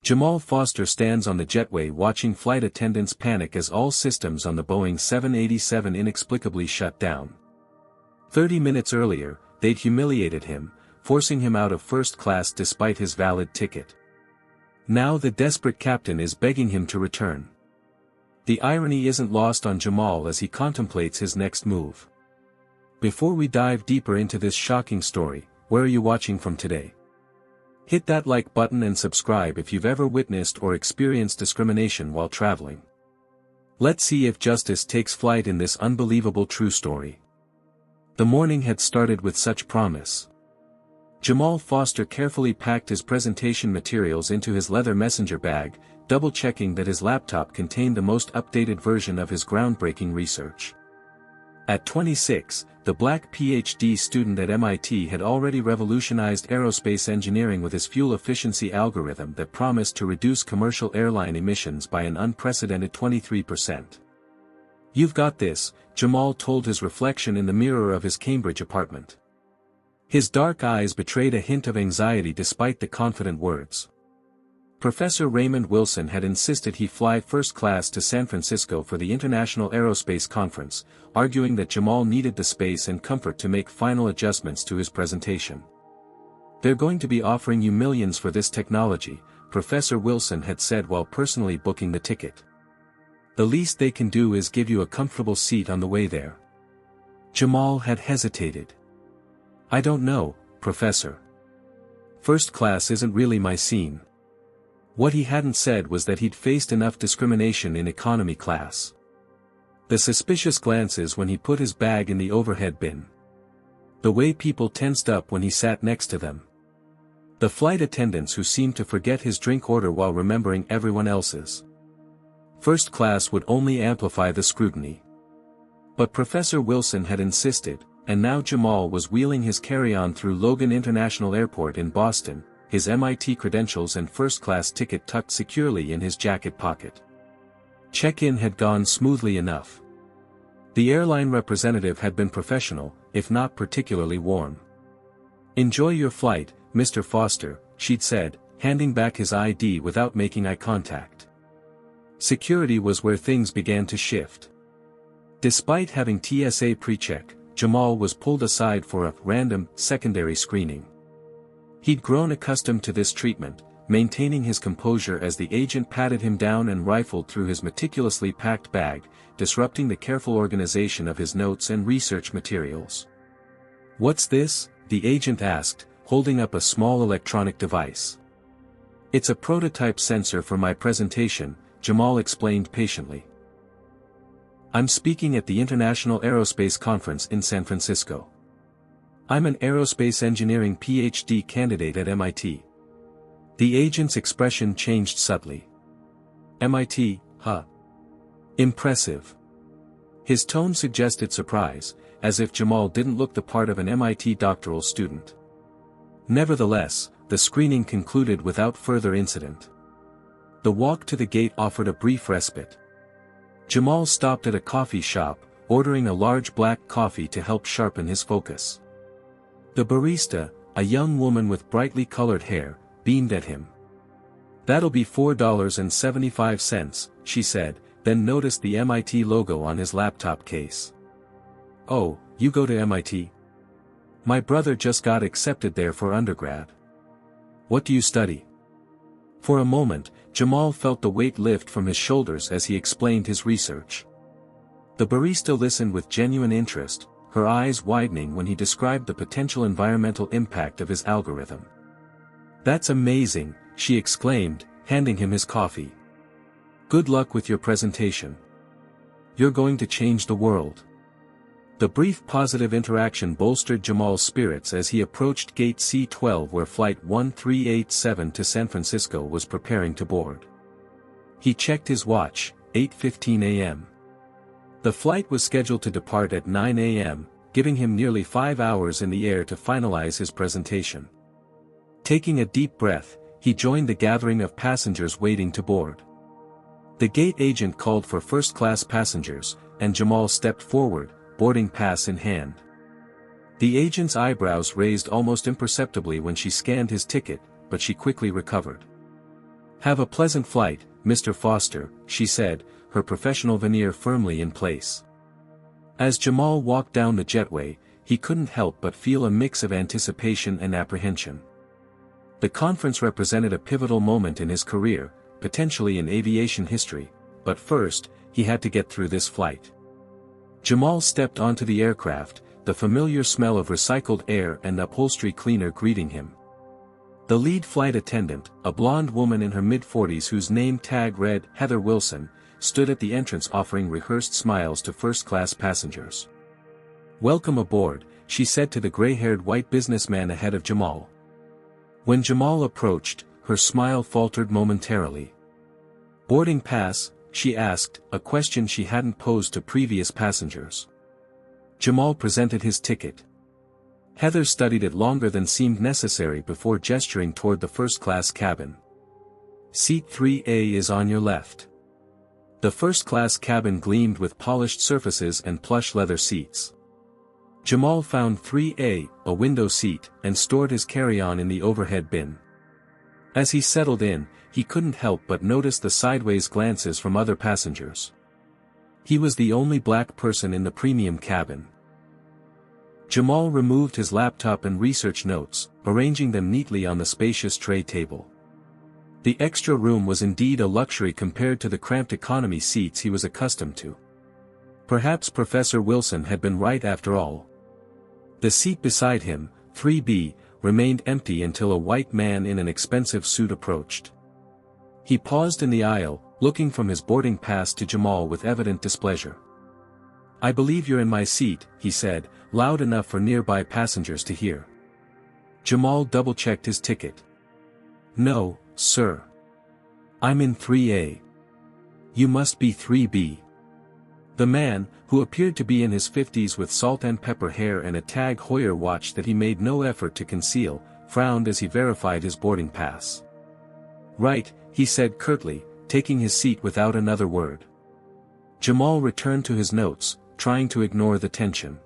Jamal Foster stands on the jetway watching flight attendants panic as all systems on the Boeing 787 inexplicably shut down. 30 minutes earlier, they'd humiliated him, forcing him out of first class despite his valid ticket. Now the desperate captain is begging him to return. The irony isn't lost on Jamal as he contemplates his next move. Before we dive deeper into this shocking story, where are you watching from today? Hit that like button and subscribe if you've ever witnessed or experienced discrimination while traveling. Let's see if justice takes flight in this unbelievable true story. The morning had started with such promise. Jamal Foster carefully packed his presentation materials into his leather messenger bag, double-checking that his laptop contained the most updated version of his groundbreaking research. At 26, the black PhD student at MIT had already revolutionized aerospace engineering with his fuel efficiency algorithm that promised to reduce commercial airline emissions by an unprecedented 23%. "You've got this," Jamal told his reflection in the mirror of his Cambridge apartment. His dark eyes betrayed a hint of anxiety despite the confident words. Professor Raymond Wilson had insisted he fly first class to San Francisco for the International Aerospace Conference, arguing that Jamal needed the space and comfort to make final adjustments to his presentation. "They're going to be offering you millions for this technology," Professor Wilson had said while personally booking the ticket. "The least they can do is give you a comfortable seat on the way there." Jamal had hesitated. "I don't know, Professor. First class isn't really my scene." What he hadn't said was that he'd faced enough discrimination in economy class. The suspicious glances when he put his bag in the overhead bin. The way people tensed up when he sat next to them. The flight attendants who seemed to forget his drink order while remembering everyone else's. First class would only amplify the scrutiny. But Professor Wilson had insisted, and now Jamal was wheeling his carry-on through Logan International Airport in Boston, his MIT credentials and first-class ticket tucked securely in his jacket pocket. Check-in had gone smoothly enough. The airline representative had been professional, if not particularly warm. "Enjoy your flight, Mr. Foster," she'd said, handing back his ID without making eye contact. Security was where things began to shift. Despite having TSA pre-check, Jamal was pulled aside for a random, secondary screening. He'd grown accustomed to this treatment, maintaining his composure as the agent patted him down and rifled through his meticulously packed bag, disrupting the careful organization of his notes and research materials. "What's this?" the agent asked, holding up a small electronic device. "It's a prototype sensor for my presentation," Jamal explained patiently. "I'm speaking at the International Aerospace Conference in San Francisco. I'm an aerospace engineering PhD candidate at MIT." The agent's expression changed subtly. "MIT, huh? Impressive." His tone suggested surprise, as if Jamal didn't look the part of an MIT doctoral student. Nevertheless, the screening concluded without further incident. The walk to the gate offered a brief respite. Jamal stopped at a coffee shop, ordering a large black coffee to help sharpen his focus. The barista, a young woman with brightly colored hair, beamed at him. "That'll be $4.75, she said, then noticed the MIT logo on his laptop case. "Oh, you go to MIT? My brother just got accepted there for undergrad." "What do you study?" For a moment, Jamal felt the weight lift from his shoulders as he explained his research. The barista listened with genuine interest, her eyes widening when he described the potential environmental impact of his algorithm. "That's amazing," she exclaimed, handing him his coffee. "Good luck with your presentation. You're going to change the world." The brief positive interaction bolstered Jamal's spirits as he approached Gate C-12 where Flight 1387 to San Francisco was preparing to board. He checked his watch, 8:15 a.m. The flight was scheduled to depart at 9 a.m., giving him nearly 5 hours in the air to finalize his presentation. Taking a deep breath, he joined the gathering of passengers waiting to board. The gate agent called for first-class passengers, and Jamal stepped forward, boarding pass in hand. The agent's eyebrows raised almost imperceptibly when she scanned his ticket, but she quickly recovered. "Have a pleasant flight, Mr. Foster," she said, her professional veneer firmly in place. As Jamal walked down the jetway, he couldn't help but feel a mix of anticipation and apprehension. The conference represented a pivotal moment in his career, potentially in aviation history, but first, he had to get through this flight. Jamal stepped onto the aircraft, the familiar smell of recycled air and upholstery cleaner greeting him. The lead flight attendant, a blonde woman in her mid-40s whose name tag read Heather Wilson, stood at the entrance offering rehearsed smiles to first-class passengers. "Welcome aboard," she said to the gray-haired white businessman ahead of Jamal. When Jamal approached, her smile faltered momentarily. "Boarding pass?" she asked, a question she hadn't posed to previous passengers. Jamal presented his ticket. Heather studied it longer than seemed necessary before gesturing toward the first-class cabin. "Seat 3A is on your left." The first-class cabin gleamed with polished surfaces and plush leather seats. Jamal found 3A, a window seat, and stored his carry-on in the overhead bin. As he settled in, he couldn't help but notice the sideways glances from other passengers. He was the only black person in the premium cabin. Jamal removed his laptop and research notes, arranging them neatly on the spacious tray table. The extra room was indeed a luxury compared to the cramped economy seats he was accustomed to. Perhaps Professor Wilson had been right after all. The seat beside him, 3B, remained empty until a white man in an expensive suit approached. He paused in the aisle, looking from his boarding pass to Jamal with evident displeasure. "I believe you're in my seat," he said, loud enough for nearby passengers to hear. Jamal double-checked his ticket. "No, sir. I'm in 3A. You must be 3B. The man, who appeared to be in his 50s with salt and pepper hair and a Tag Heuer watch that he made no effort to conceal, frowned as he verified his boarding pass. "Right," he said curtly, taking his seat without another word. Jamal returned to his notes, trying to ignore the tension.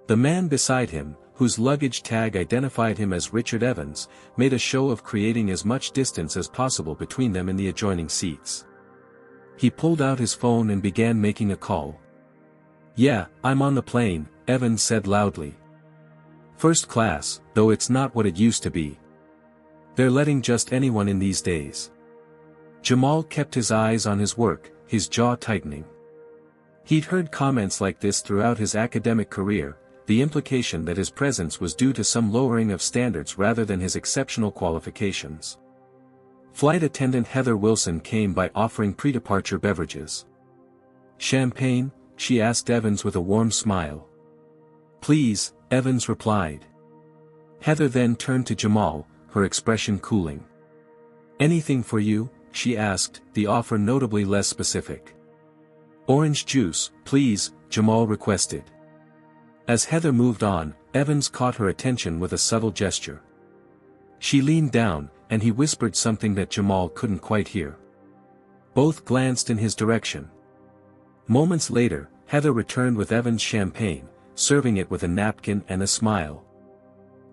The man beside him, whose luggage tag identified him as Richard Evans, made a show of creating as much distance as possible between them in the adjoining seats. He pulled out his phone and began making a call. "Yeah, I'm on the plane," Evans said loudly. "First class, though it's not what it used to be. They're letting just anyone in these days." Jamal kept his eyes on his work, his jaw tightening. He'd heard comments like this throughout his academic career, the implication that his presence was due to some lowering of standards rather than his exceptional qualifications. Flight attendant Heather Wilson came by offering pre-departure beverages. "Champagne?" she asked Evans with a warm smile. "Please," Evans replied. Heather then turned to Jamal, her expression cooling. "Anything for you?" she asked, the offer notably less specific. "Orange juice, please," Jamal requested. As Heather moved on, Evans caught her attention with a subtle gesture. She leaned down, and he whispered something that Jamal couldn't quite hear. Both glanced in his direction. Moments later, Heather returned with Evans' champagne, serving it with a napkin and a smile.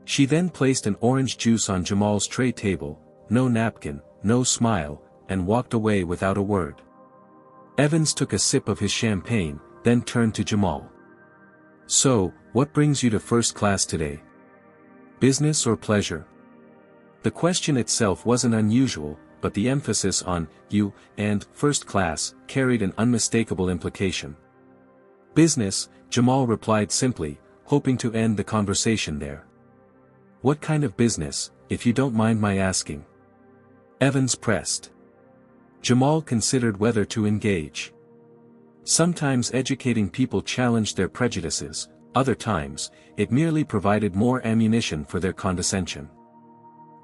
She then placed an orange juice on Jamal's tray table, no napkin, no smile, and walked away without a word. Evans took a sip of his champagne, then turned to Jamal. "So, what brings you to first class today? Business or pleasure?" The question itself wasn't unusual, but the emphasis on "you" and "first class" carried an unmistakable implication. "Business," Jamal replied simply, hoping to end the conversation there. "What kind of business, if you don't mind my asking?" Evans pressed. Jamal considered whether to engage. Sometimes educating people challenged their prejudices, other times, it merely provided more ammunition for their condescension.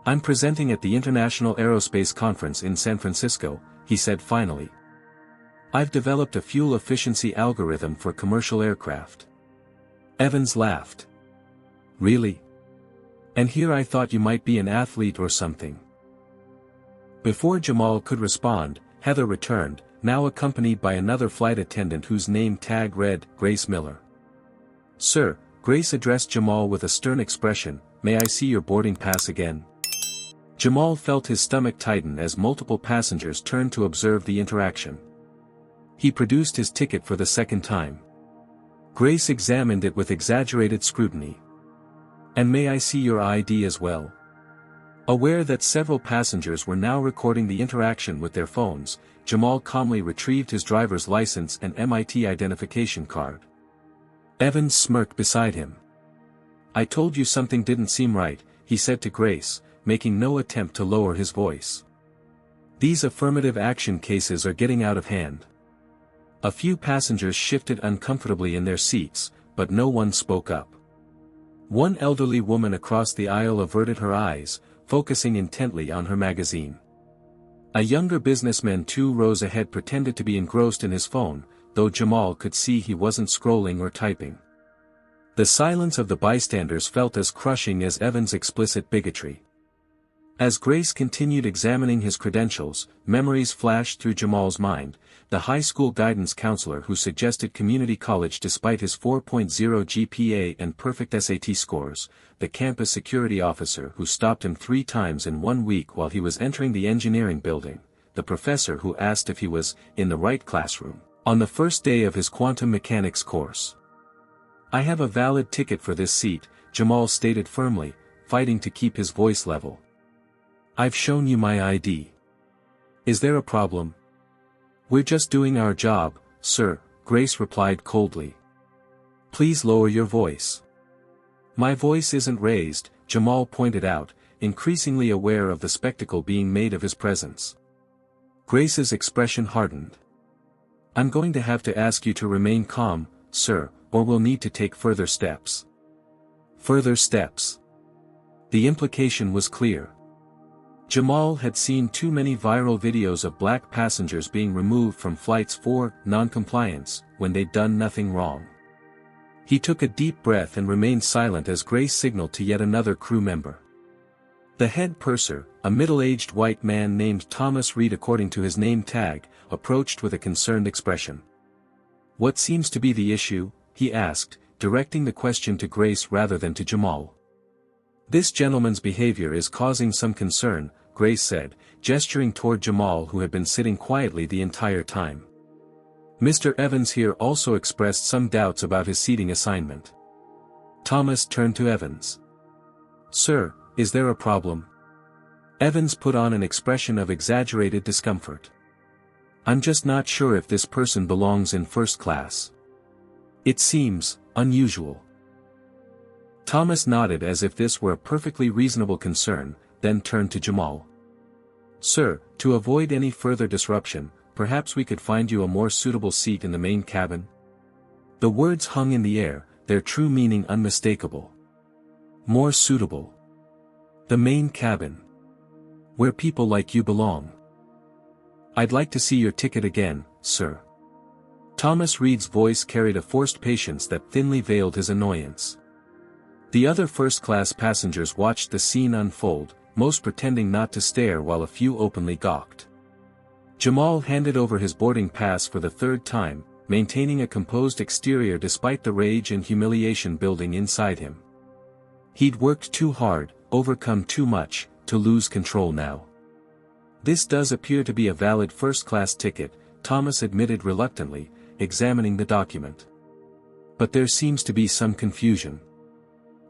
"I'm presenting at the International Aerospace Conference in San Francisco," he said finally. "I've developed a fuel efficiency algorithm for commercial aircraft." Evans laughed. "Really? And here I thought you might be an athlete or something." Before Jamal could respond, Heather returned, now accompanied by another flight attendant whose name tag read Grace Miller. "Sir," Grace addressed Jamal with a stern expression, "may I see your boarding pass again?" Jamal felt his stomach tighten as multiple passengers turned to observe the interaction. He produced his ticket for the second time. Grace examined it with exaggerated scrutiny. "And may I see your ID as well?" Aware that several passengers were now recording the interaction with their phones, Jamal calmly retrieved his driver's license and MIT identification card. Evans smirked beside him. "I told you something didn't seem right," he said to Grace, making no attempt to lower his voice. "These affirmative action cases are getting out of hand." A few passengers shifted uncomfortably in their seats, but no one spoke up. One elderly woman across the aisle averted her eyes, focusing intently on her magazine. A younger businessman 2 rows ahead pretended to be engrossed in his phone, though Jamal could see he wasn't scrolling or typing. The silence of the bystanders felt as crushing as Evans' explicit bigotry. As Grace continued examining his credentials, memories flashed through Jamal's mind: the high school guidance counselor who suggested community college despite his 4.0 GPA and perfect SAT scores, the campus security officer who stopped him 3 times in 1 week while he was entering the engineering building, the professor who asked if he was in the right classroom on the first day of his quantum mechanics course. "I have a valid ticket for this seat," Jamal stated firmly, fighting to keep his voice level. "I've shown you my ID. Is there a problem?" "We're just doing our job, sir," Grace replied coldly. "Please lower your voice." "My voice isn't raised," Jamal pointed out, increasingly aware of the spectacle being made of his presence. Grace's expression hardened. "I'm going to have to ask you to remain calm, sir, or we'll need to take further steps." Further steps. The implication was clear. Jamal had seen too many viral videos of black passengers being removed from flights for non-compliance, when they'd done nothing wrong. He took a deep breath and remained silent as Grace signaled to yet another crew member. The head purser, a middle-aged white man named Thomas Reed according to his name tag, approached with a concerned expression. "What seems to be the issue?" he asked, directing the question to Grace rather than to Jamal. "This gentleman's behavior is causing some concern," Grace said, gesturing toward Jamal who had been sitting quietly the entire time. Mr. Evans here also expressed some doubts about his seating assignment. Thomas turned to Evans. "Sir, is there a problem?" Evans put on an expression of exaggerated discomfort. "I'm just not sure if this person belongs in first class. It seems unusual." Thomas nodded as if this were a perfectly reasonable concern, then turned to Jamal. "Sir, to avoid any further disruption, perhaps we could find you a more suitable seat in the main cabin?" The words hung in the air, their true meaning unmistakable. More suitable. The main cabin. Where people like you belong. "I'd like to see your ticket again, sir." Thomas Reed's voice carried a forced patience that thinly veiled his annoyance. The other first-class passengers watched the scene unfold, most pretending not to stare while a few openly gawked. Jamal handed over his boarding pass for the 3rd time, maintaining a composed exterior despite the rage and humiliation building inside him. He'd worked too hard, overcome too much, to lose control now. "This does appear to be a valid first-class ticket," Thomas admitted reluctantly, examining the document. "But there seems to be some confusion."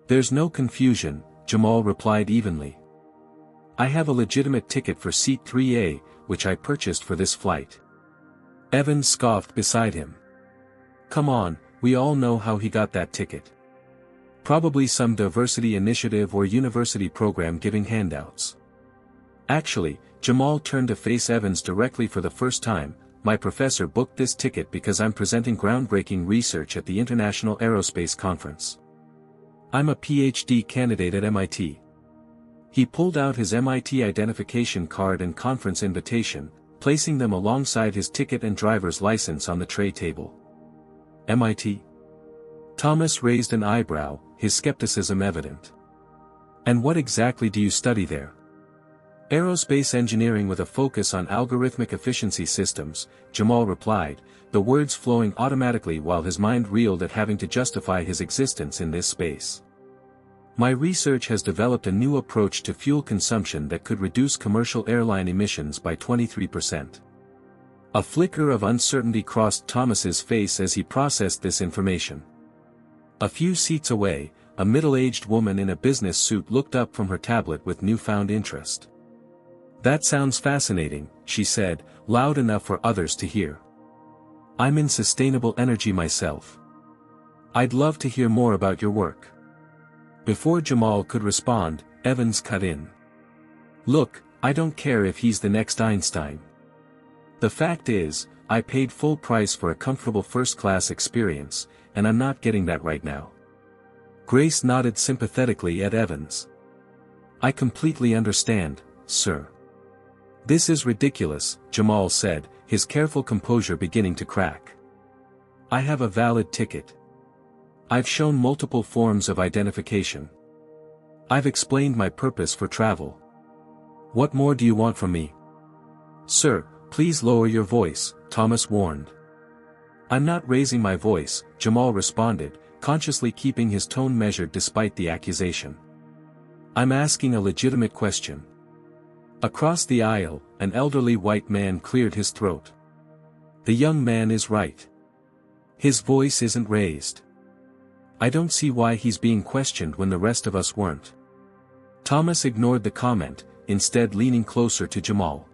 "There's no confusion," Jamal replied evenly. "I have a legitimate ticket for seat 3A, which I purchased for this flight." Evans scoffed beside him. "Come on, we all know how he got that ticket. Probably some diversity initiative or university program giving handouts." "Actually," Jamal turned to face Evans directly for the first time, "my professor booked this ticket because I'm presenting groundbreaking research at the International Aerospace Conference. I'm a PhD candidate at MIT." He pulled out his MIT identification card and conference invitation, placing them alongside his ticket and driver's license on the tray table. "MIT?" Thomas raised an eyebrow, his skepticism evident. "And what exactly do you study there?" "Aerospace engineering with a focus on algorithmic efficiency systems," Jamal replied, the words flowing automatically while his mind reeled at having to justify his existence in this space. My research has developed a new approach to fuel consumption that could reduce commercial airline emissions by 23%. A flicker of uncertainty crossed Thomas's face as he processed this information. A few seats away, a middle-aged woman in a business suit looked up from her tablet with newfound interest. "That sounds fascinating," she said, loud enough for others to hear. "I'm in sustainable energy myself. I'd love to hear more about your work." Before Jamal could respond, Evans cut in. "Look, I don't care if he's the next Einstein. The fact is, I paid full price for a comfortable first-class experience, and I'm not getting that right now." Grace nodded sympathetically at Evans. "I completely understand, sir." "This is ridiculous," Jamal said, his careful composure beginning to crack. "I have a valid ticket. I've shown multiple forms of identification. I've explained my purpose for travel. What more do you want from me?" "Sir, please lower your voice," Thomas warned. "I'm not raising my voice," Jamal responded, consciously keeping his tone measured despite the accusation. "I'm asking a legitimate question." Across the aisle, an elderly white man cleared his throat. "The young man is right. His voice isn't raised. I don't see why he's being questioned when the rest of us weren't." Thomas ignored the comment, instead leaning closer to Jamal.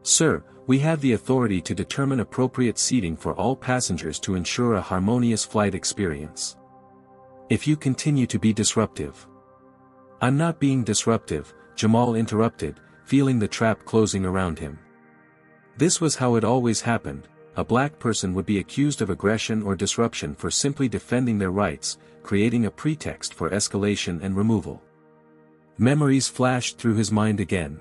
"Sir, we have the authority to determine appropriate seating for all passengers to ensure a harmonious flight experience. If you continue to be disruptive—" "I'm not being disruptive," Jamal interrupted, feeling the trap closing around him. This was how it always happened. A black person would be accused of aggression or disruption for simply defending their rights, creating a pretext for escalation and removal. Memories flashed through his mind again.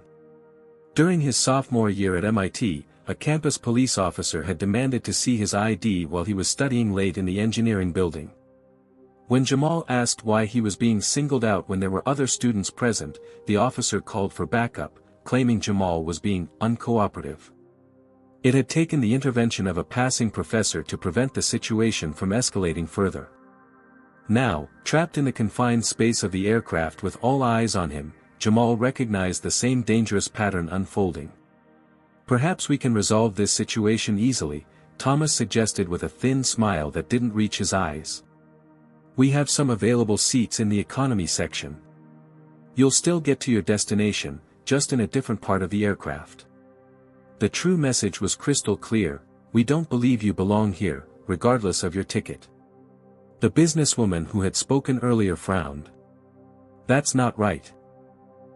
During his sophomore year at MIT, a campus police officer had demanded to see his ID while he was studying late in the engineering building. When Jamal asked why he was being singled out when there were other students present, the officer called for backup, claiming Jamal was being uncooperative. It had taken the intervention of a passing professor to prevent the situation from escalating further. Now, trapped in the confined space of the aircraft with all eyes on him, Jamal recognized the same dangerous pattern unfolding. "Perhaps we can resolve this situation easily," Thomas suggested with a thin smile that didn't reach his eyes. "We have some available seats in the economy section. You'll still get to your destination, just in a different part of the aircraft." The true message was crystal clear: "We don't believe you belong here, regardless of your ticket." The businesswoman who had spoken earlier frowned. "That's not right.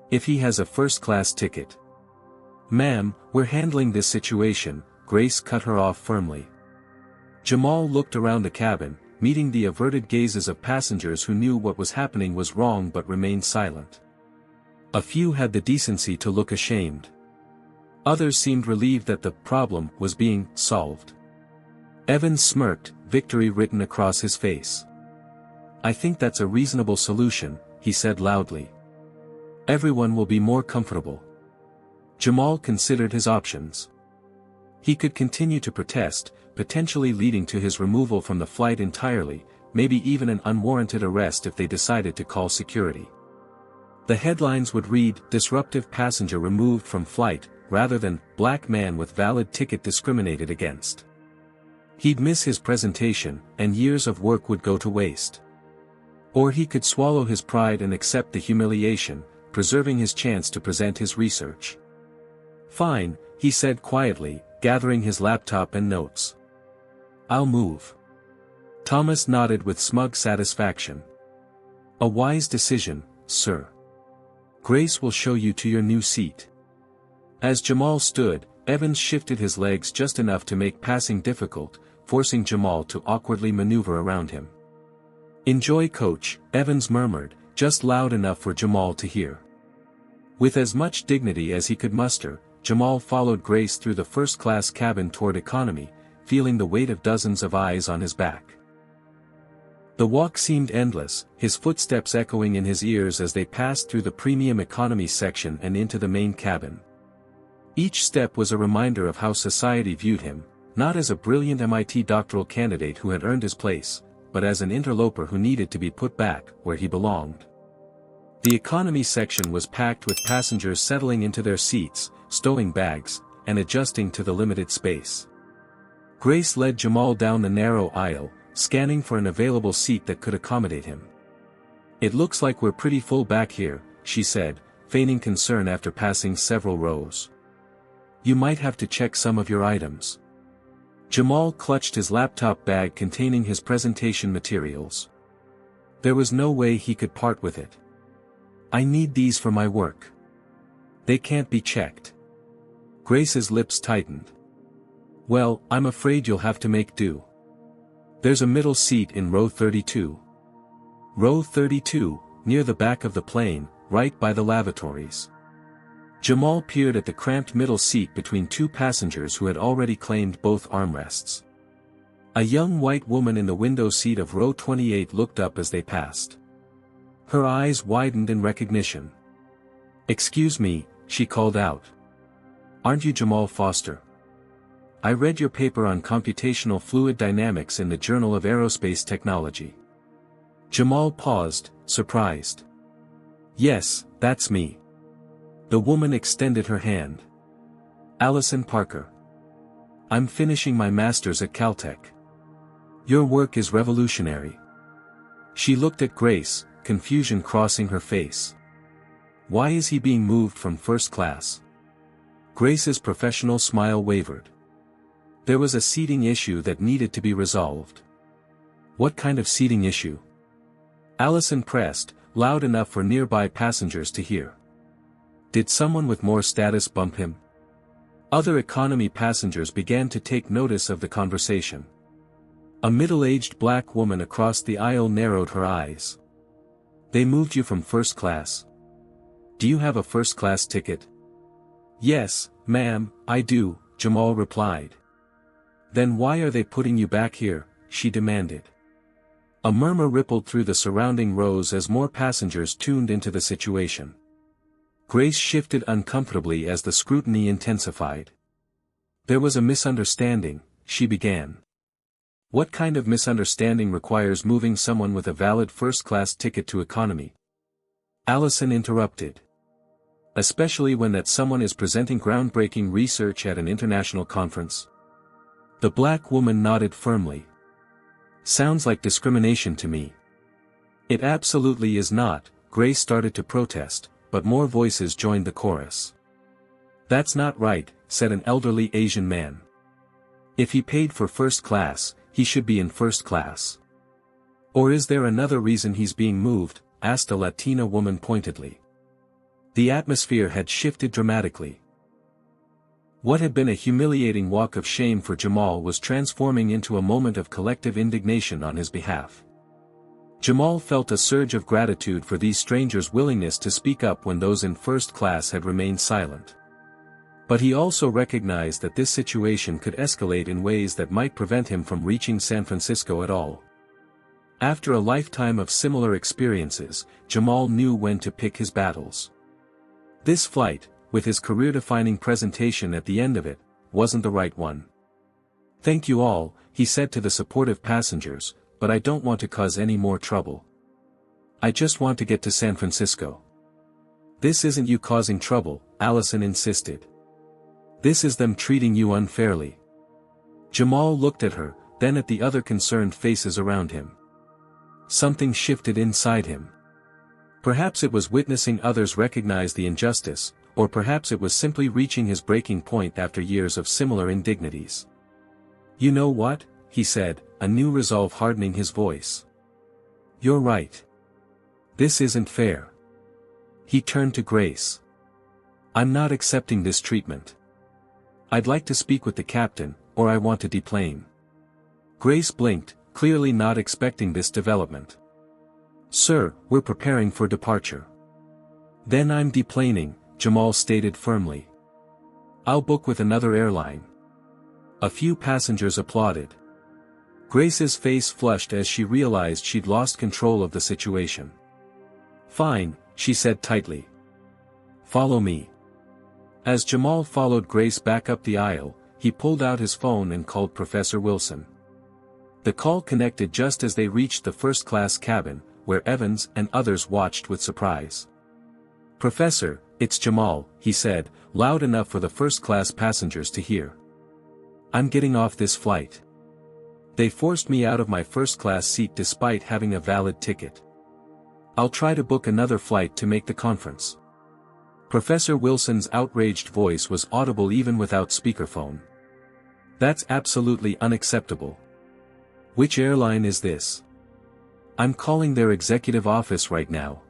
If he has a first-class ticket—" "Ma'am, we're handling this situation," Grace cut her off firmly. Jamal looked around the cabin, meeting the averted gazes of passengers who knew what was happening was wrong but remained silent. A few had the decency to look ashamed. Others seemed relieved that the problem was being solved. Evans smirked, victory written across his face. "I think that's a reasonable solution," he said loudly. "Everyone will be more comfortable." Jamal considered his options. He could continue to protest, potentially leading to his removal from the flight entirely, maybe even an unwarranted arrest if they decided to call security. The headlines would read, "Disruptive passenger removed from flight," rather than, "Black man with valid ticket discriminated against." He'd miss his presentation, and years of work would go to waste. Or he could swallow his pride and accept the humiliation, preserving his chance to present his research. "Fine," he said quietly, gathering his laptop and notes. "I'll move." Thomas nodded with smug satisfaction. "A wise decision, sir. Grace will show you to your new seat." As Jamal stood, Evans shifted his legs just enough to make passing difficult, forcing Jamal to awkwardly maneuver around him. "Enjoy, coach," Evans murmured, just loud enough for Jamal to hear. With as much dignity as he could muster, Jamal followed Grace through the first-class cabin toward economy, feeling the weight of dozens of eyes on his back. The walk seemed endless, his footsteps echoing in his ears as they passed through the premium economy section and into the main cabin. Each step was a reminder of how society viewed him, not as a brilliant MIT doctoral candidate who had earned his place, but as an interloper who needed to be put back where he belonged. The economy section was packed with passengers settling into their seats, stowing bags, and adjusting to the limited space. Grace led Jamal down the narrow aisle, scanning for an available seat that could accommodate him. "It looks like we're pretty full back here," she said, feigning concern after passing several rows. "You might have to check some of your items." Jamal clutched his laptop bag containing his presentation materials. There was no way he could part with it. "I need these for my work. They can't be checked." Grace's lips tightened. "Well, I'm afraid you'll have to make do. There's a middle seat in row 32. Row 32, near the back of the plane, right by the lavatories." Jamal peered at the cramped middle seat between two passengers who had already claimed both armrests. A young white woman in the window seat of row 28 looked up as they passed. Her eyes widened in recognition. "Excuse me," she called out. "Aren't you Jamal Foster? I read your paper on computational fluid dynamics in the Journal of Aerospace Technology." Jamal paused, surprised. "Yes, that's me." The woman extended her hand. "Allison Parker. I'm finishing my master's at Caltech. Your work is revolutionary." She looked at Grace, confusion crossing her face. "Why is he being moved from first class?" Grace's professional smile wavered. "There was a seating issue that needed to be resolved." "What kind of seating issue?" Allison pressed, loud enough for nearby passengers to hear. "Did someone with more status bump him?" Other economy passengers began to take notice of the conversation. A middle-aged black woman across the aisle narrowed her eyes. "They moved you from first class. Do you have a first-class ticket?" "Yes, ma'am, I do," Jamal replied. "Then why are they putting you back here?" she demanded. A murmur rippled through the surrounding rows as more passengers tuned into the situation. Grace shifted uncomfortably as the scrutiny intensified. "There was a misunderstanding," she began. "What kind of misunderstanding requires moving someone with a valid first-class ticket to economy?" Allison interrupted. "Especially when that someone is presenting groundbreaking research at an international conference?" The black woman nodded firmly. "Sounds like discrimination to me." "It absolutely is not," Grace started to protest, but more voices joined the chorus. "That's not right," said an elderly Asian man. "If he paid for first class, he should be in first class." "Or is there another reason he's being moved?" asked a Latina woman pointedly. The atmosphere had shifted dramatically. What had been a humiliating walk of shame for Jamal was transforming into a moment of collective indignation on his behalf. Jamal felt a surge of gratitude for these strangers' willingness to speak up when those in first class had remained silent. But he also recognized that this situation could escalate in ways that might prevent him from reaching San Francisco at all. After a lifetime of similar experiences, Jamal knew when to pick his battles. This flight, with his career-defining presentation at the end of it, wasn't the right one. "Thank you all," he said to the supportive passengers, "but I don't want to cause any more trouble. I just want to get to San Francisco." "This isn't you causing trouble," Allison insisted. "This is them treating you unfairly." Jamal looked at her, then at the other concerned faces around him. Something shifted inside him. Perhaps it was witnessing others recognize the injustice, or perhaps it was simply reaching his breaking point after years of similar indignities. "You know what?" he said, a new resolve hardening his voice. "You're right. This isn't fair." He turned to Grace. "I'm not accepting this treatment. I'd like to speak with the captain, or I want to deplane." Grace blinked, clearly not expecting this development. "Sir, we're preparing for departure." "Then I'm deplaning," Jamal stated firmly. "I'll book with another airline." A few passengers applauded. Grace's face flushed as she realized she'd lost control of the situation. "Fine," she said tightly. "Follow me." As Jamal followed Grace back up the aisle, he pulled out his phone and called Professor Wilson. The call connected just as they reached the first-class cabin, where Evans and others watched with surprise. "Professor, it's Jamal," he said, loud enough for the first-class passengers to hear. "I'm getting off this flight. They forced me out of my first-class seat despite having a valid ticket. I'll try to book another flight to make the conference." Professor Wilson's outraged voice was audible even without speakerphone. "That's absolutely unacceptable. Which airline is this? I'm calling their executive office right now."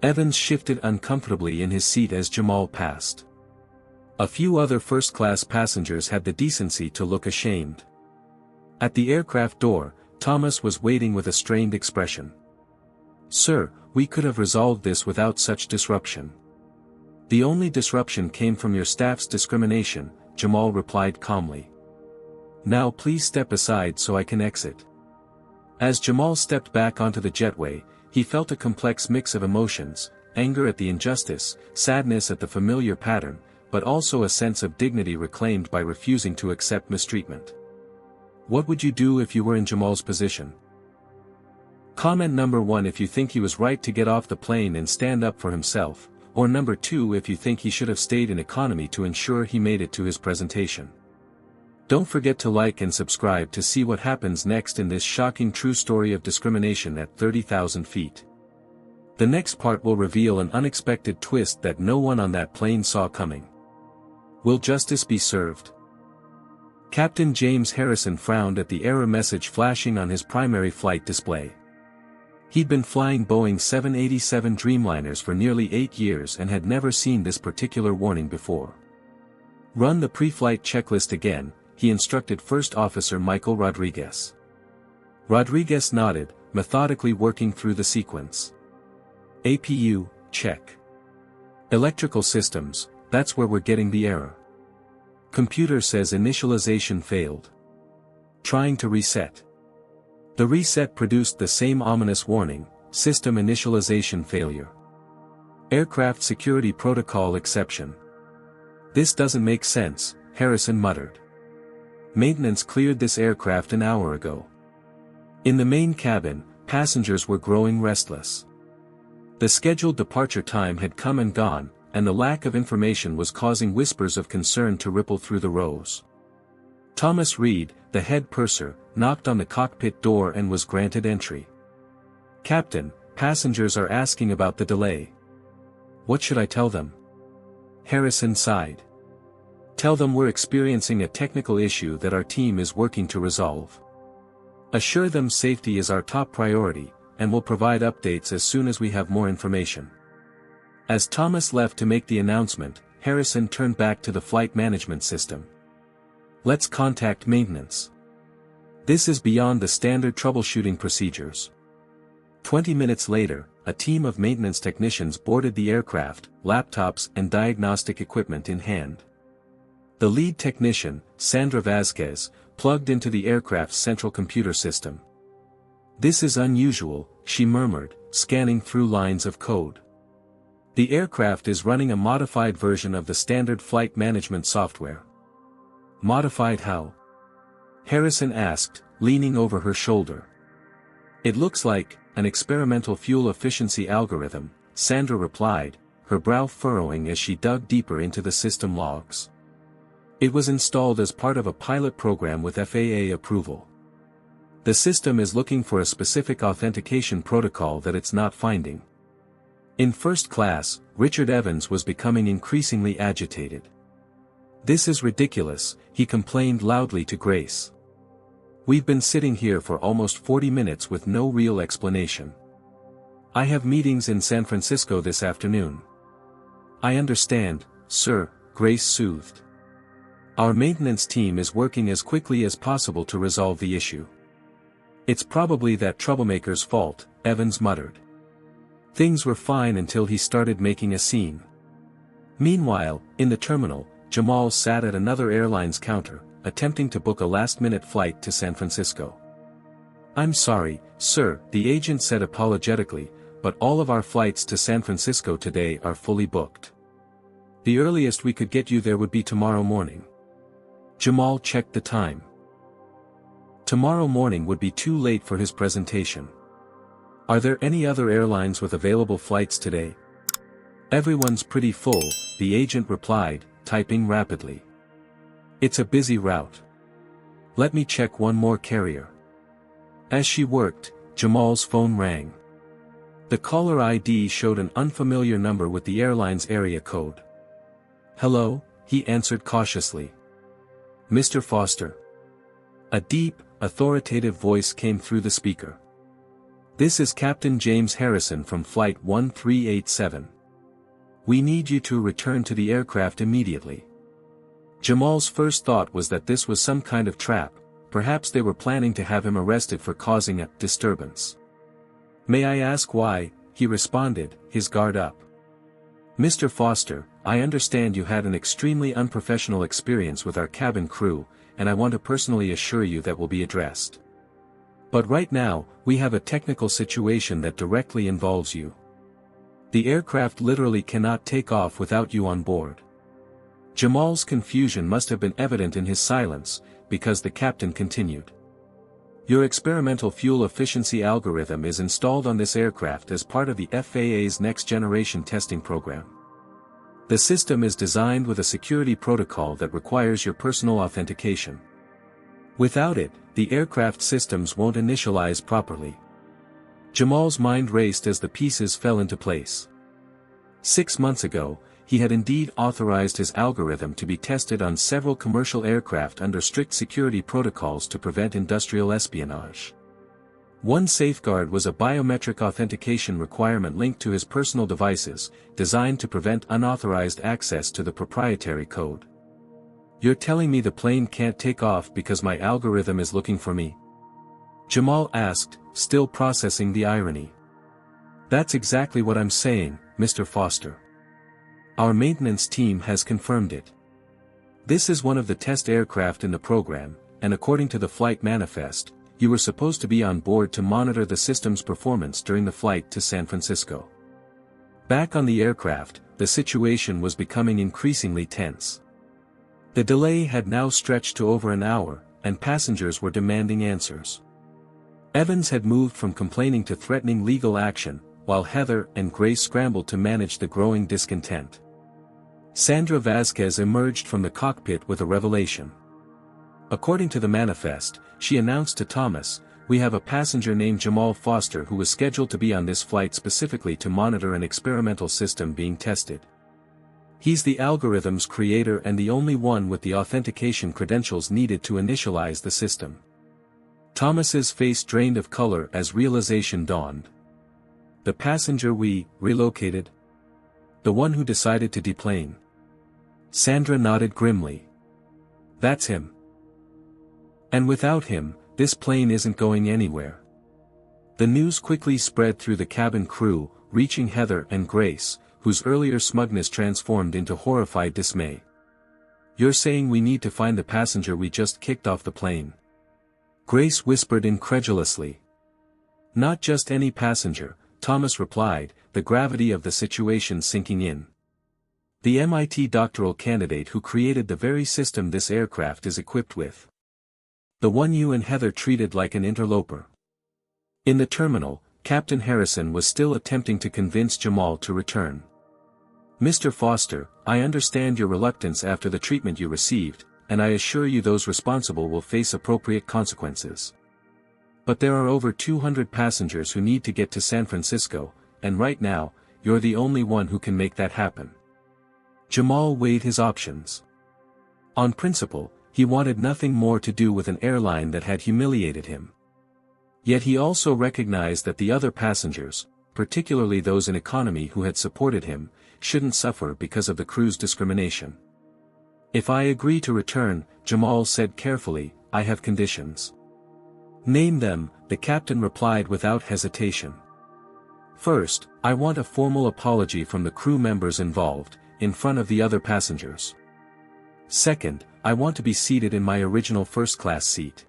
Evans shifted uncomfortably in his seat as Jamal passed. A few other first-class passengers had the decency to look ashamed. At the aircraft door, Thomas was waiting with a strained expression. "Sir, we could have resolved this without such disruption." "The only disruption came from your staff's discrimination," Jamal replied calmly. "Now please step aside so I can exit." As Jamal stepped back onto the jetway, he felt a complex mix of emotions: anger at the injustice, sadness at the familiar pattern, but also a sense of dignity reclaimed by refusing to accept mistreatment. What would you do if you were in Jamal's position? Comment number 1 if you think he was right to get off the plane and stand up for himself, or number 2 if you think he should have stayed in economy to ensure he made it to his presentation. Don't forget to like and subscribe to see what happens next in this shocking true story of discrimination at 30,000 feet. The next part will reveal an unexpected twist that no one on that plane saw coming. Will justice be served? Captain James Harrison frowned at the error message flashing on his primary flight display. He'd been flying Boeing 787 Dreamliners for nearly 8 years and had never seen this particular warning before. "Run the pre-flight checklist again," he instructed First Officer Michael Rodriguez. Rodriguez nodded, methodically working through the sequence. "APU, check. Electrical systems, that's where we're getting the error. Computer says initialization failed. Trying to reset." The reset produced the same ominous warning: system initialization failure. Aircraft security protocol exception. "This doesn't make sense," Harrison muttered. "Maintenance cleared this aircraft an hour ago." In the main cabin, passengers were growing restless. The scheduled departure time had come and gone, and the lack of information was causing whispers of concern to ripple through the rows. Thomas Reed, the head purser, knocked on the cockpit door and was granted entry. "Captain, passengers are asking about the delay." "What should I tell them?" Harrison sighed. "Tell them we're experiencing a technical issue that our team is working to resolve. Assure them safety is our top priority, and we'll provide updates as soon as we have more information." As Thomas left to make the announcement, Harrison turned back to the flight management system. "Let's contact maintenance. This is beyond the standard troubleshooting procedures." 20 minutes later, a team of maintenance technicians boarded the aircraft, laptops and diagnostic equipment in hand. The lead technician, Sandra Vasquez, plugged into the aircraft's central computer system. "This is unusual," she murmured, scanning through lines of code. "The aircraft is running a modified version of the standard flight management software." "Modified how?" Harrison asked, leaning over her shoulder. "It looks like an experimental fuel efficiency algorithm," Sandra replied, her brow furrowing as she dug deeper into the system logs. "It was installed as part of a pilot program with FAA approval. The system is looking for a specific authentication protocol that it's not finding." In first class, Richard Evans was becoming increasingly agitated. "This is ridiculous," he complained loudly to Grace. "We've been sitting here for almost 40 minutes with no real explanation. I have meetings in San Francisco this afternoon." "I understand, sir," Grace soothed. "Our maintenance team is working as quickly as possible to resolve the issue." "It's probably that troublemaker's fault," Evans muttered. "Things were fine until he started making a scene." Meanwhile, in the terminal, Jamal sat at another airline's counter, attempting to book a last-minute flight to San Francisco. "I'm sorry, sir," the agent said apologetically, "but all of our flights to San Francisco today are fully booked. The earliest we could get you there would be tomorrow morning." Jamal checked the time. Tomorrow morning would be too late for his presentation. Are there any other airlines with available flights today? Everyone's pretty full, the agent replied, typing rapidly. It's a busy route. Let me check one more carrier. As she worked, Jamal's phone rang. The caller ID showed an unfamiliar number with the airline's area code. Hello, he answered cautiously. Mr. Foster. A deep, authoritative voice came through the speaker. This is Captain James Harrison from Flight 1387. We need you to return to the aircraft immediately. Jamal's first thought was that this was some kind of trap, perhaps they were planning to have him arrested for causing a disturbance. May I ask why? He responded, his guard up. Mr. Foster, I understand you had an extremely unprofessional experience with our cabin crew, and I want to personally assure you that will be addressed. But right now, we have a technical situation that directly involves you. The aircraft literally cannot take off without you on board. Jamal's confusion must have been evident in his silence, because the captain continued. Your experimental fuel efficiency algorithm is installed on this aircraft as part of the FAA's next-generation testing program. The system is designed with a security protocol that requires your personal authentication. Without it, the aircraft systems won't initialize properly. Jamal's mind raced as the pieces fell into place. 6 months ago, he had indeed authorized his algorithm to be tested on several commercial aircraft under strict security protocols to prevent industrial espionage. One safeguard was a biometric authentication requirement linked to his personal devices, designed to prevent unauthorized access to the proprietary code. You're telling me the plane can't take off because my algorithm is looking for me? Jamal asked, still processing the irony. That's exactly what I'm saying, Mr. Foster. Our maintenance team has confirmed it. This is one of the test aircraft in the program, and according to the flight manifest, you were supposed to be on board to monitor the system's performance during the flight to San Francisco. Back on the aircraft, the situation was becoming increasingly tense. The delay had now stretched to over an hour, and passengers were demanding answers. Evans had moved from complaining to threatening legal action, while Heather and Grace scrambled to manage the growing discontent. Sandra Vasquez emerged from the cockpit with a revelation. According to the manifest, she announced to Thomas, "We have a passenger named Jamal Foster who was scheduled to be on this flight specifically to monitor an experimental system being tested. He's the algorithm's creator and the only one with the authentication credentials needed to initialize the system." Thomas's face drained of color as realization dawned. The passenger we relocated? The one who decided to deplane? Sandra nodded grimly. That's him. And without him, this plane isn't going anywhere. The news quickly spread through the cabin crew, reaching Heather and Grace, whose earlier smugness transformed into horrified dismay. You're saying we need to find the passenger we just kicked off the plane? Grace whispered incredulously. Not just any passenger, Thomas replied, the gravity of the situation sinking in. The MIT doctoral candidate who created the very system this aircraft is equipped with. The one you and Heather treated like an interloper. In the terminal, Captain Harrison was still attempting to convince Jamal to return. Mr. Foster, I understand your reluctance after the treatment you received, and I assure you those responsible will face appropriate consequences. But there are over 200 passengers who need to get to San Francisco, and right now, you're the only one who can make that happen. Jamal weighed his options. On principle, he wanted nothing more to do with an airline that had humiliated him. Yet he also recognized that the other passengers, particularly those in economy who had supported him, shouldn't suffer because of the crew's discrimination. If I agree to return, Jamal said carefully, I have conditions. Name them, the captain replied without hesitation. First, I want a formal apology from the crew members involved, in front of the other passengers. Second, I want to be seated in my original first-class seat.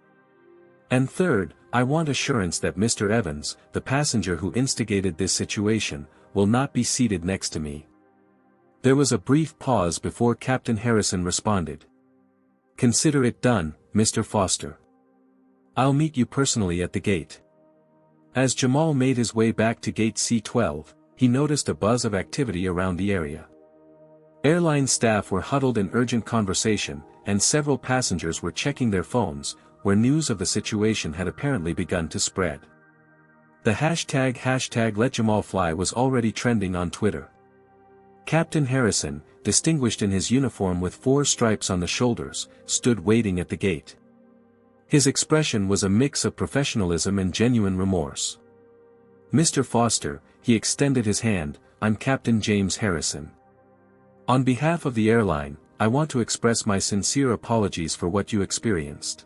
And third, I want assurance that Mr. Evans, the passenger who instigated this situation, will not be seated next to me. There was a brief pause before Captain Harrison responded. Consider it done, Mr. Foster. I'll meet you personally at the gate. As Jamal made his way back to gate C12, he noticed a buzz of activity around the area. Airline staff were huddled in urgent conversation, and several passengers were checking their phones, where news of the situation had apparently begun to spread. The hashtag #LetJamalFly was already trending on Twitter. Captain Harrison, distinguished in his uniform with 4 stripes on the shoulders, stood waiting at the gate. His expression was a mix of professionalism and genuine remorse. "Mr. Foster," he extended his hand, "I'm Captain James Harrison. On behalf of the airline, I want to express my sincere apologies for what you experienced.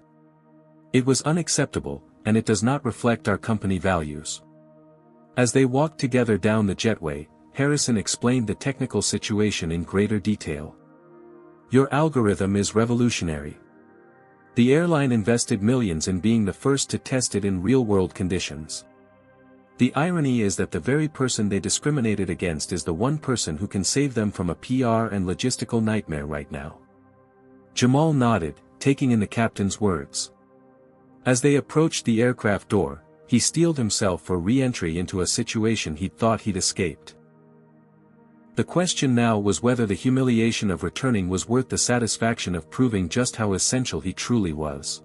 It was unacceptable, and it does not reflect our company values." As they walked together down the jetway, Harrison explained the technical situation in greater detail. "Your algorithm is revolutionary. The airline invested millions in being the first to test it in real-world conditions. The irony is that the very person they discriminated against is the one person who can save them from a PR and logistical nightmare right now." Jamal nodded, taking in the captain's words. As they approached the aircraft door, he steeled himself for re-entry into a situation he'd thought he'd escaped. The question now was whether the humiliation of returning was worth the satisfaction of proving just how essential he truly was.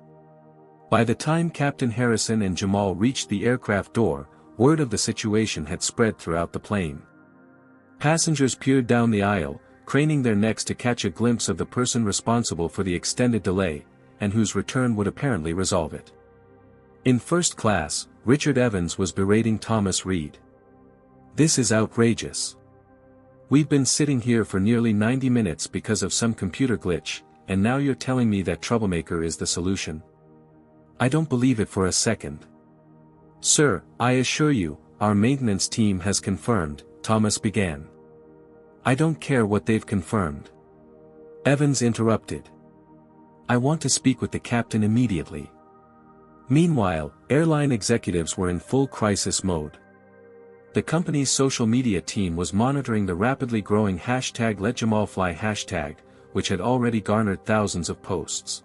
By the time Captain Harrison and Jamal reached the aircraft door, word of the situation had spread throughout the plane. Passengers peered down the aisle, craning their necks to catch a glimpse of the person responsible for the extended delay, and whose return would apparently resolve it. In first class, Richard Evans was berating Thomas Reed. "This is outrageous. We've been sitting here for nearly 90 minutes because of some computer glitch, and now you're telling me that troublemaker is the solution? I don't believe it for a second." "Sir, I assure you, our maintenance team has confirmed," Thomas began. "I don't care what they've confirmed," Evans interrupted. "I want to speak with the captain immediately." Meanwhile, airline executives were in full crisis mode. The company's social media team was monitoring the rapidly growing #LetJamalFly hashtag, which had already garnered thousands of posts.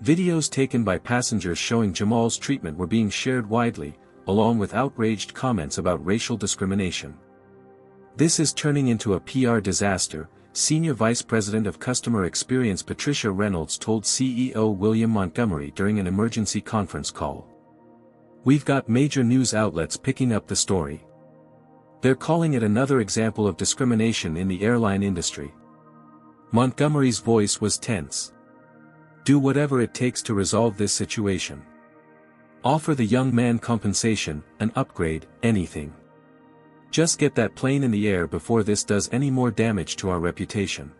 Videos taken by passengers showing Jamal's treatment were being shared widely, along with outraged comments about racial discrimination. "This is turning into a PR disaster," Senior Vice President of Customer Experience Patricia Reynolds told CEO William Montgomery during an emergency conference call. "We've got major news outlets picking up the story. They're calling it another example of discrimination in the airline industry." Montgomery's voice was tense. "Do whatever it takes to resolve this situation. Offer the young man compensation, an upgrade, anything. Just get that plane in the air before this does any more damage to our reputation."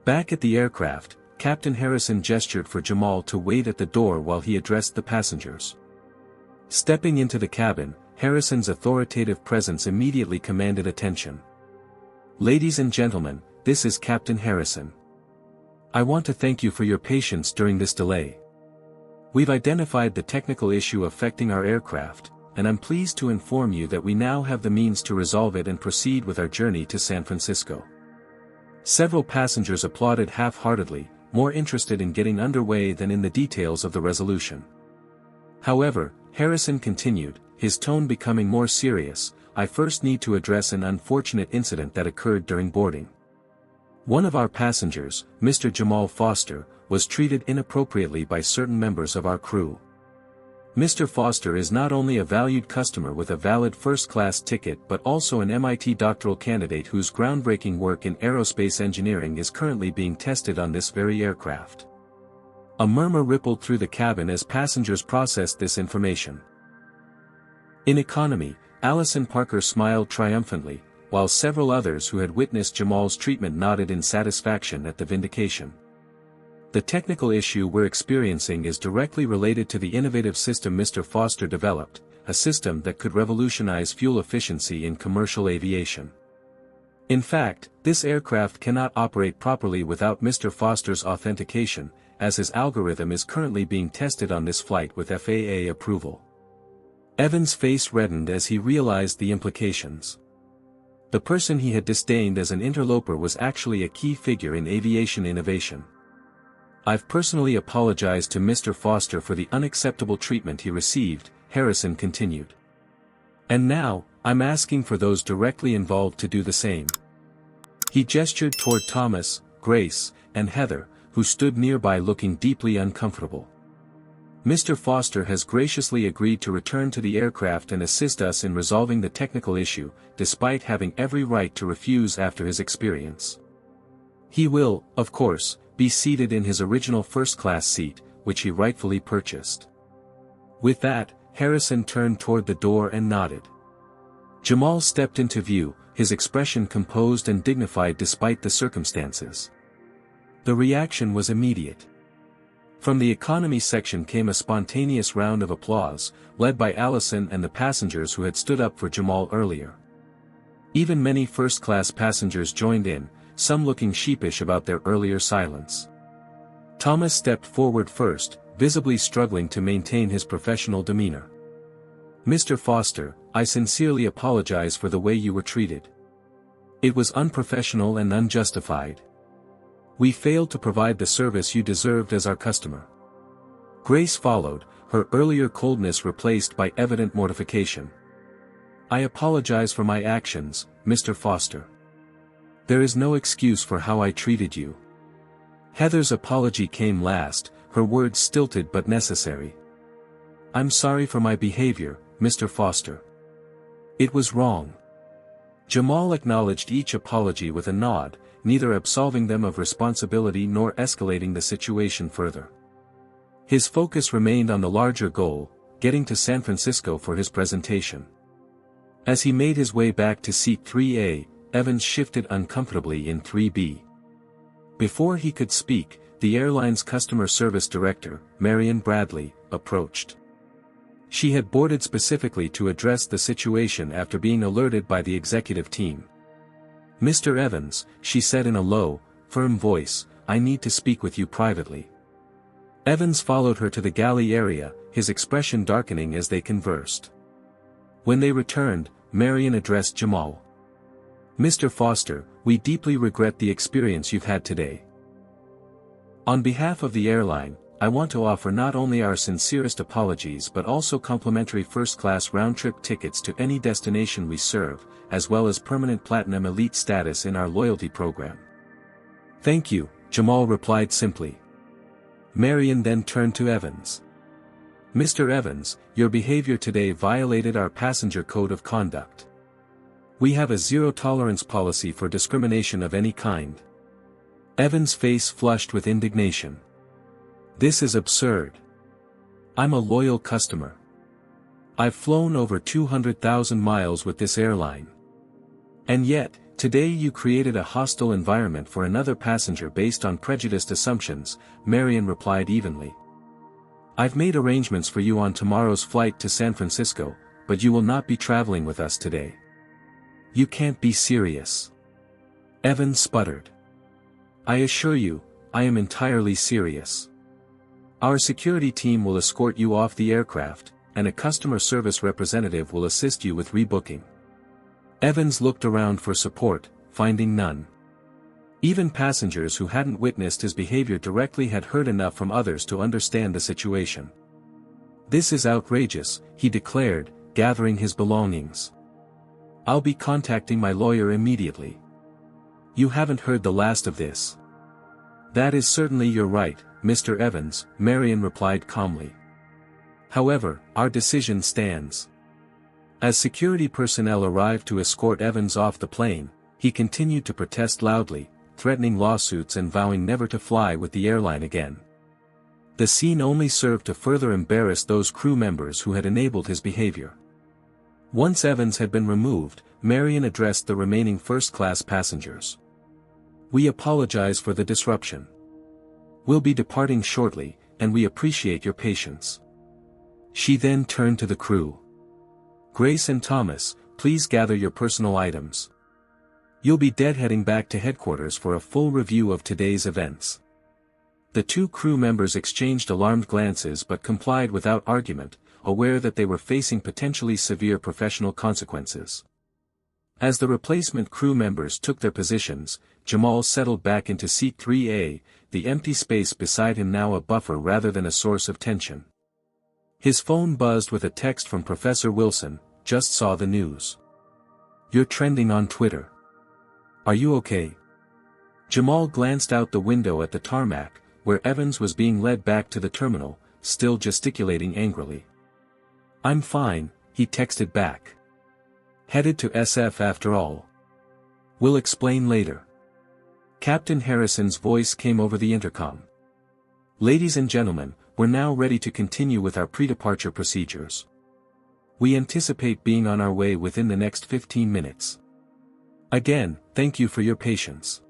Back at the aircraft, Captain Harrison gestured for Jamal to wait at the door while he addressed the passengers. Stepping into the cabin, Harrison's authoritative presence immediately commanded attention. "Ladies and gentlemen, this is Captain Harrison. I want to thank you for your patience during this delay. We've identified the technical issue affecting our aircraft, and I'm pleased to inform you that we now have the means to resolve it and proceed with our journey to San Francisco." Several passengers applauded half-heartedly, more interested in getting underway than in the details of the resolution. However, Harrison continued, his tone becoming more serious, "I first need to address an unfortunate incident that occurred during boarding. One of our passengers, Mr. Jamal Foster, was treated inappropriately by certain members of our crew. Mr. Foster is not only a valued customer with a valid first-class ticket but also an MIT doctoral candidate whose groundbreaking work in aerospace engineering is currently being tested on this very aircraft." A murmur rippled through the cabin as passengers processed this information. In economy, Allison Parker smiled triumphantly, while several others who had witnessed Jamal's treatment nodded in satisfaction at the vindication. "The technical issue we're experiencing is directly related to the innovative system Mr. Foster developed, a system that could revolutionize fuel efficiency in commercial aviation. In fact, this aircraft cannot operate properly without Mr. Foster's authentication, as his algorithm is currently being tested on this flight with FAA approval." Evans' face reddened as he realized the implications. The person he had disdained as an interloper was actually a key figure in aviation innovation. I've personally apologized to Mr. Foster for the unacceptable treatment he received, Harrison continued. And now, I'm asking for those directly involved to do the same. He gestured toward Thomas, Grace, and Heather, who stood nearby looking deeply uncomfortable. Mr. Foster has graciously agreed to return to the aircraft and assist us in resolving the technical issue, despite having every right to refuse after his experience. He will, of course, be seated in his original first-class seat, which he rightfully purchased. With that, Harrison turned toward the door and nodded. Jamal stepped into view, his expression composed and dignified despite the circumstances. The reaction was immediate. From the economy section came a spontaneous round of applause, led by Allison and the passengers who had stood up for Jamal earlier. Even many first-class passengers joined in, some looking sheepish about their earlier silence. Thomas stepped forward first, visibly struggling to maintain his professional demeanor. Mr. Foster, I sincerely apologize for the way you were treated. It was unprofessional and unjustified. We failed to provide the service you deserved as our customer. Grace followed, her earlier coldness replaced by evident mortification. I apologize for my actions, Mr. Foster. There is no excuse for how I treated you. Heather's apology came last, her words stilted but necessary. I'm sorry for my behavior, Mr. Foster. It was wrong. Jamal acknowledged each apology with a nod, neither absolving them of responsibility nor escalating the situation further. His focus remained on the larger goal, getting to San Francisco for his presentation. As he made his way back to seat 3A, Evans shifted uncomfortably in 3B. Before he could speak, the airline's customer service director, Marion Bradley, approached. She had boarded specifically to address the situation after being alerted by the executive team. Mr. Evans, she said in a low, firm voice, I need to speak with you privately. Evans followed her to the galley area, his expression darkening as they conversed. When they returned, Marion addressed Jamal. Mr. Foster, we deeply regret the experience you've had today. On behalf of the airline, I want to offer not only our sincerest apologies but also complimentary first-class round-trip tickets to any destination we serve, as well as permanent Platinum Elite status in our loyalty program. Thank you, Jamal replied simply. Marion then turned to Evans. Mr. Evans, your behavior today violated our passenger code of conduct. We have a zero-tolerance policy for discrimination of any kind. Evans' face flushed with indignation. This is absurd. I'm a loyal customer. I've flown over 200,000 miles with this airline. And yet, today you created a hostile environment for another passenger based on prejudiced assumptions, Marion replied evenly. I've made arrangements for you on tomorrow's flight to San Francisco, but you will not be traveling with us today. You can't be serious. Evans sputtered. I assure you, I am entirely serious. Our security team will escort you off the aircraft, and a customer service representative will assist you with rebooking. Evans looked around for support, finding none. Even passengers who hadn't witnessed his behavior directly had heard enough from others to understand the situation. This is outrageous, he declared, gathering his belongings. I'll be contacting my lawyer immediately. You haven't heard the last of this. That is certainly your right, Mr. Evans, Marion replied calmly. However, our decision stands. As security personnel arrived to escort Evans off the plane, he continued to protest loudly, threatening lawsuits and vowing never to fly with the airline again. The scene only served to further embarrass those crew members who had enabled his behavior. Once Evans had been removed, Marion addressed the remaining first-class passengers. We apologize for the disruption. We'll be departing shortly, and we appreciate your patience. She then turned to the crew. Grace and Thomas, please gather your personal items. You'll be deadheading back to headquarters for a full review of today's events. The two crew members exchanged alarmed glances but complied without argument, aware that they were facing potentially severe professional consequences. As the replacement crew members took their positions, Jamal settled back into seat 3A, the empty space beside him now a buffer rather than a source of tension. His phone buzzed with a text from Professor Wilson. Just saw the news. You're trending on Twitter. Are you okay? Jamal glanced out the window at the tarmac, where Evans was being led back to the terminal, still gesticulating angrily. I'm fine, he texted back. Headed to SF after all. We'll explain later. Captain Harrison's voice came over the intercom. Ladies and gentlemen, we're now ready to continue with our pre-departure procedures. We anticipate being on our way within the next 15 minutes. Again, thank you for your patience.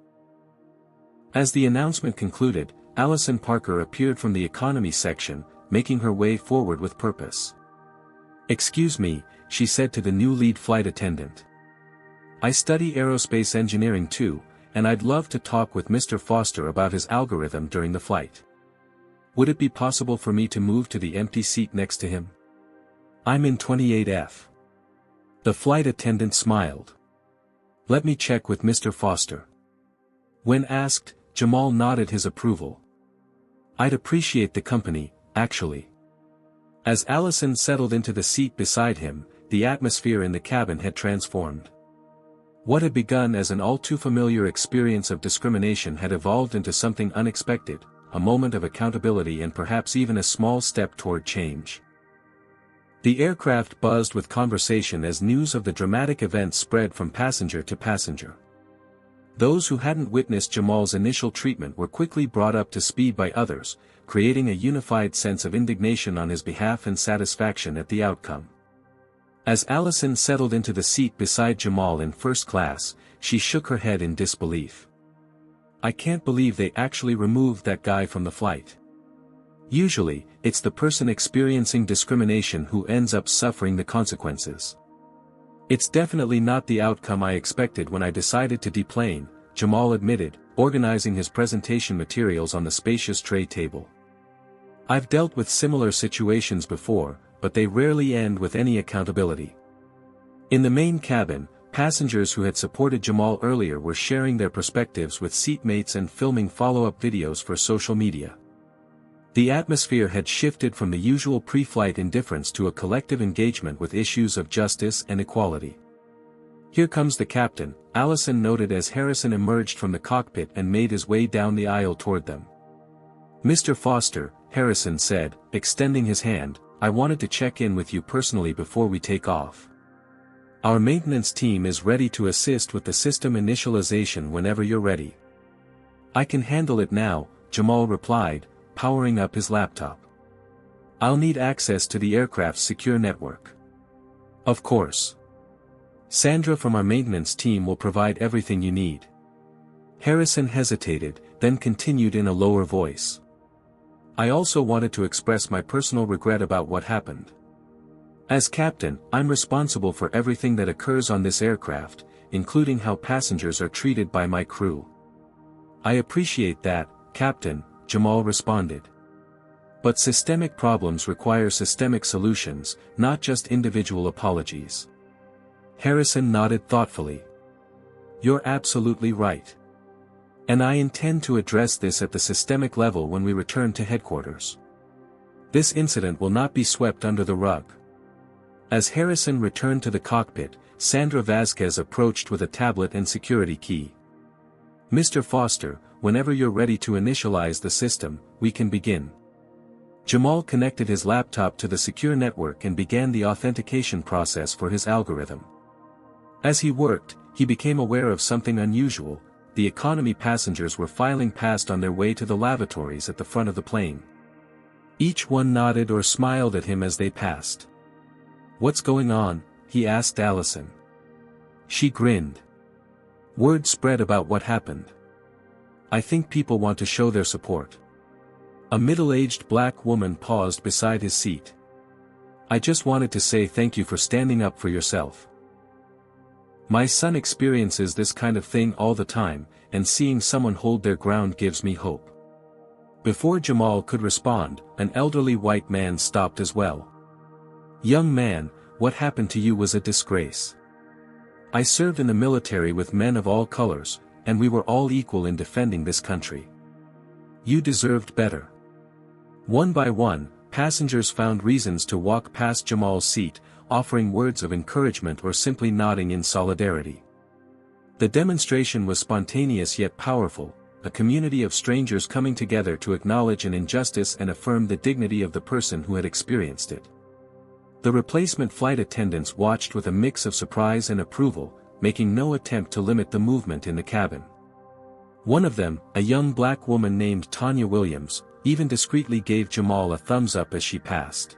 As the announcement concluded, Allison Parker appeared from the economy section, making her way forward with purpose. Excuse me, she said to the new lead flight attendant. I study aerospace engineering too, and I'd love to talk with Mr. Foster about his algorithm during the flight. Would it be possible for me to move to the empty seat next to him? I'm in 28F. The flight attendant smiled. Let me check with Mr. Foster. When asked, Jamal nodded his approval. I'd appreciate the company, actually. As Allison settled into the seat beside him, the atmosphere in the cabin had transformed. What had begun as an all-too-familiar experience of discrimination had evolved into something unexpected, a moment of accountability and perhaps even a small step toward change. The aircraft buzzed with conversation as news of the dramatic event spread from passenger to passenger. Those who hadn't witnessed Jamal's initial treatment were quickly brought up to speed by others, creating a unified sense of indignation on his behalf and satisfaction at the outcome. As Allison settled into the seat beside Jamal in first class, she shook her head in disbelief. I can't believe they actually removed that guy from the flight. Usually, it's the person experiencing discrimination who ends up suffering the consequences. It's definitely not the outcome I expected when I decided to deplane, Jamal admitted, organizing his presentation materials on the spacious tray table. I've dealt with similar situations before, but they rarely end with any accountability. In the main cabin, passengers who had supported Jamal earlier were sharing their perspectives with seatmates and filming follow-up videos for social media. The atmosphere had shifted from the usual pre-flight indifference to a collective engagement with issues of justice and equality. Here comes the captain, Allison noted as Harrison emerged from the cockpit and made his way down the aisle toward them. Mr. Foster, Harrison said, extending his hand, I wanted to check in with you personally before we take off. Our maintenance team is ready to assist with the system initialization whenever you're ready. I can handle it now, Jamal replied, powering up his laptop. I'll need access to the aircraft's secure network. Of course. Sandra from our maintenance team will provide everything you need. Harrison hesitated, then continued in a lower voice. I also wanted to express my personal regret about what happened. As captain, I'm responsible for everything that occurs on this aircraft, including how passengers are treated by my crew. I appreciate that, Captain, Jamal responded. But systemic problems require systemic solutions, not just individual apologies. Harrison nodded thoughtfully. You're absolutely right. And I intend to address this at the systemic level when we return to headquarters. This incident will not be swept under the rug. As Harrison returned to the cockpit, Sandra Vasquez approached with a tablet and security key. Mr. Foster, whenever you're ready to initialize the system, we can begin. Jamal connected his laptop to the secure network and began the authentication process for his algorithm. As he worked, he became aware of something unusual. The economy passengers were filing past on their way to the lavatories at the front of the plane. Each one nodded or smiled at him as they passed. What's going on? He asked Allison. She grinned. Word spread about what happened. I think people want to show their support. A middle-aged black woman paused beside his seat. I just wanted to say thank you for standing up for yourself. My son experiences this kind of thing all the time, and seeing someone hold their ground gives me hope. Before Jamal could respond, an elderly white man stopped as well. Young man, what happened to you was a disgrace. I served in the military with men of all colors, and we were all equal in defending this country. You deserved better. One by one, passengers found reasons to walk past Jamal's seat, offering words of encouragement or simply nodding in solidarity. The demonstration was spontaneous yet powerful, a community of strangers coming together to acknowledge an injustice and affirm the dignity of the person who had experienced it. The replacement flight attendants watched with a mix of surprise and approval, making no attempt to limit the movement in the cabin. One of them, a young black woman named Tanya Williams, even discreetly gave Jamal a thumbs up as she passed.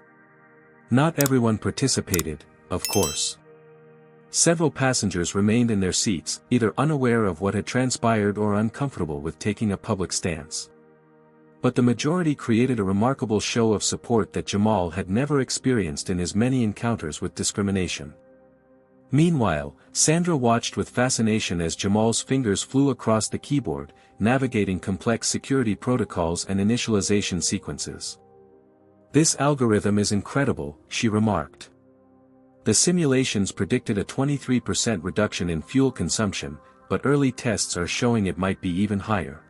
Not everyone participated, of course. Several passengers remained in their seats, either unaware of what had transpired or uncomfortable with taking a public stance. But the majority created a remarkable show of support that Jamal had never experienced in his many encounters with discrimination. Meanwhile, Sandra watched with fascination as Jamal's fingers flew across the keyboard, navigating complex security protocols and initialization sequences. "This algorithm is incredible," she remarked. The simulations predicted a 23% reduction in fuel consumption, but early tests are showing it might be even higher.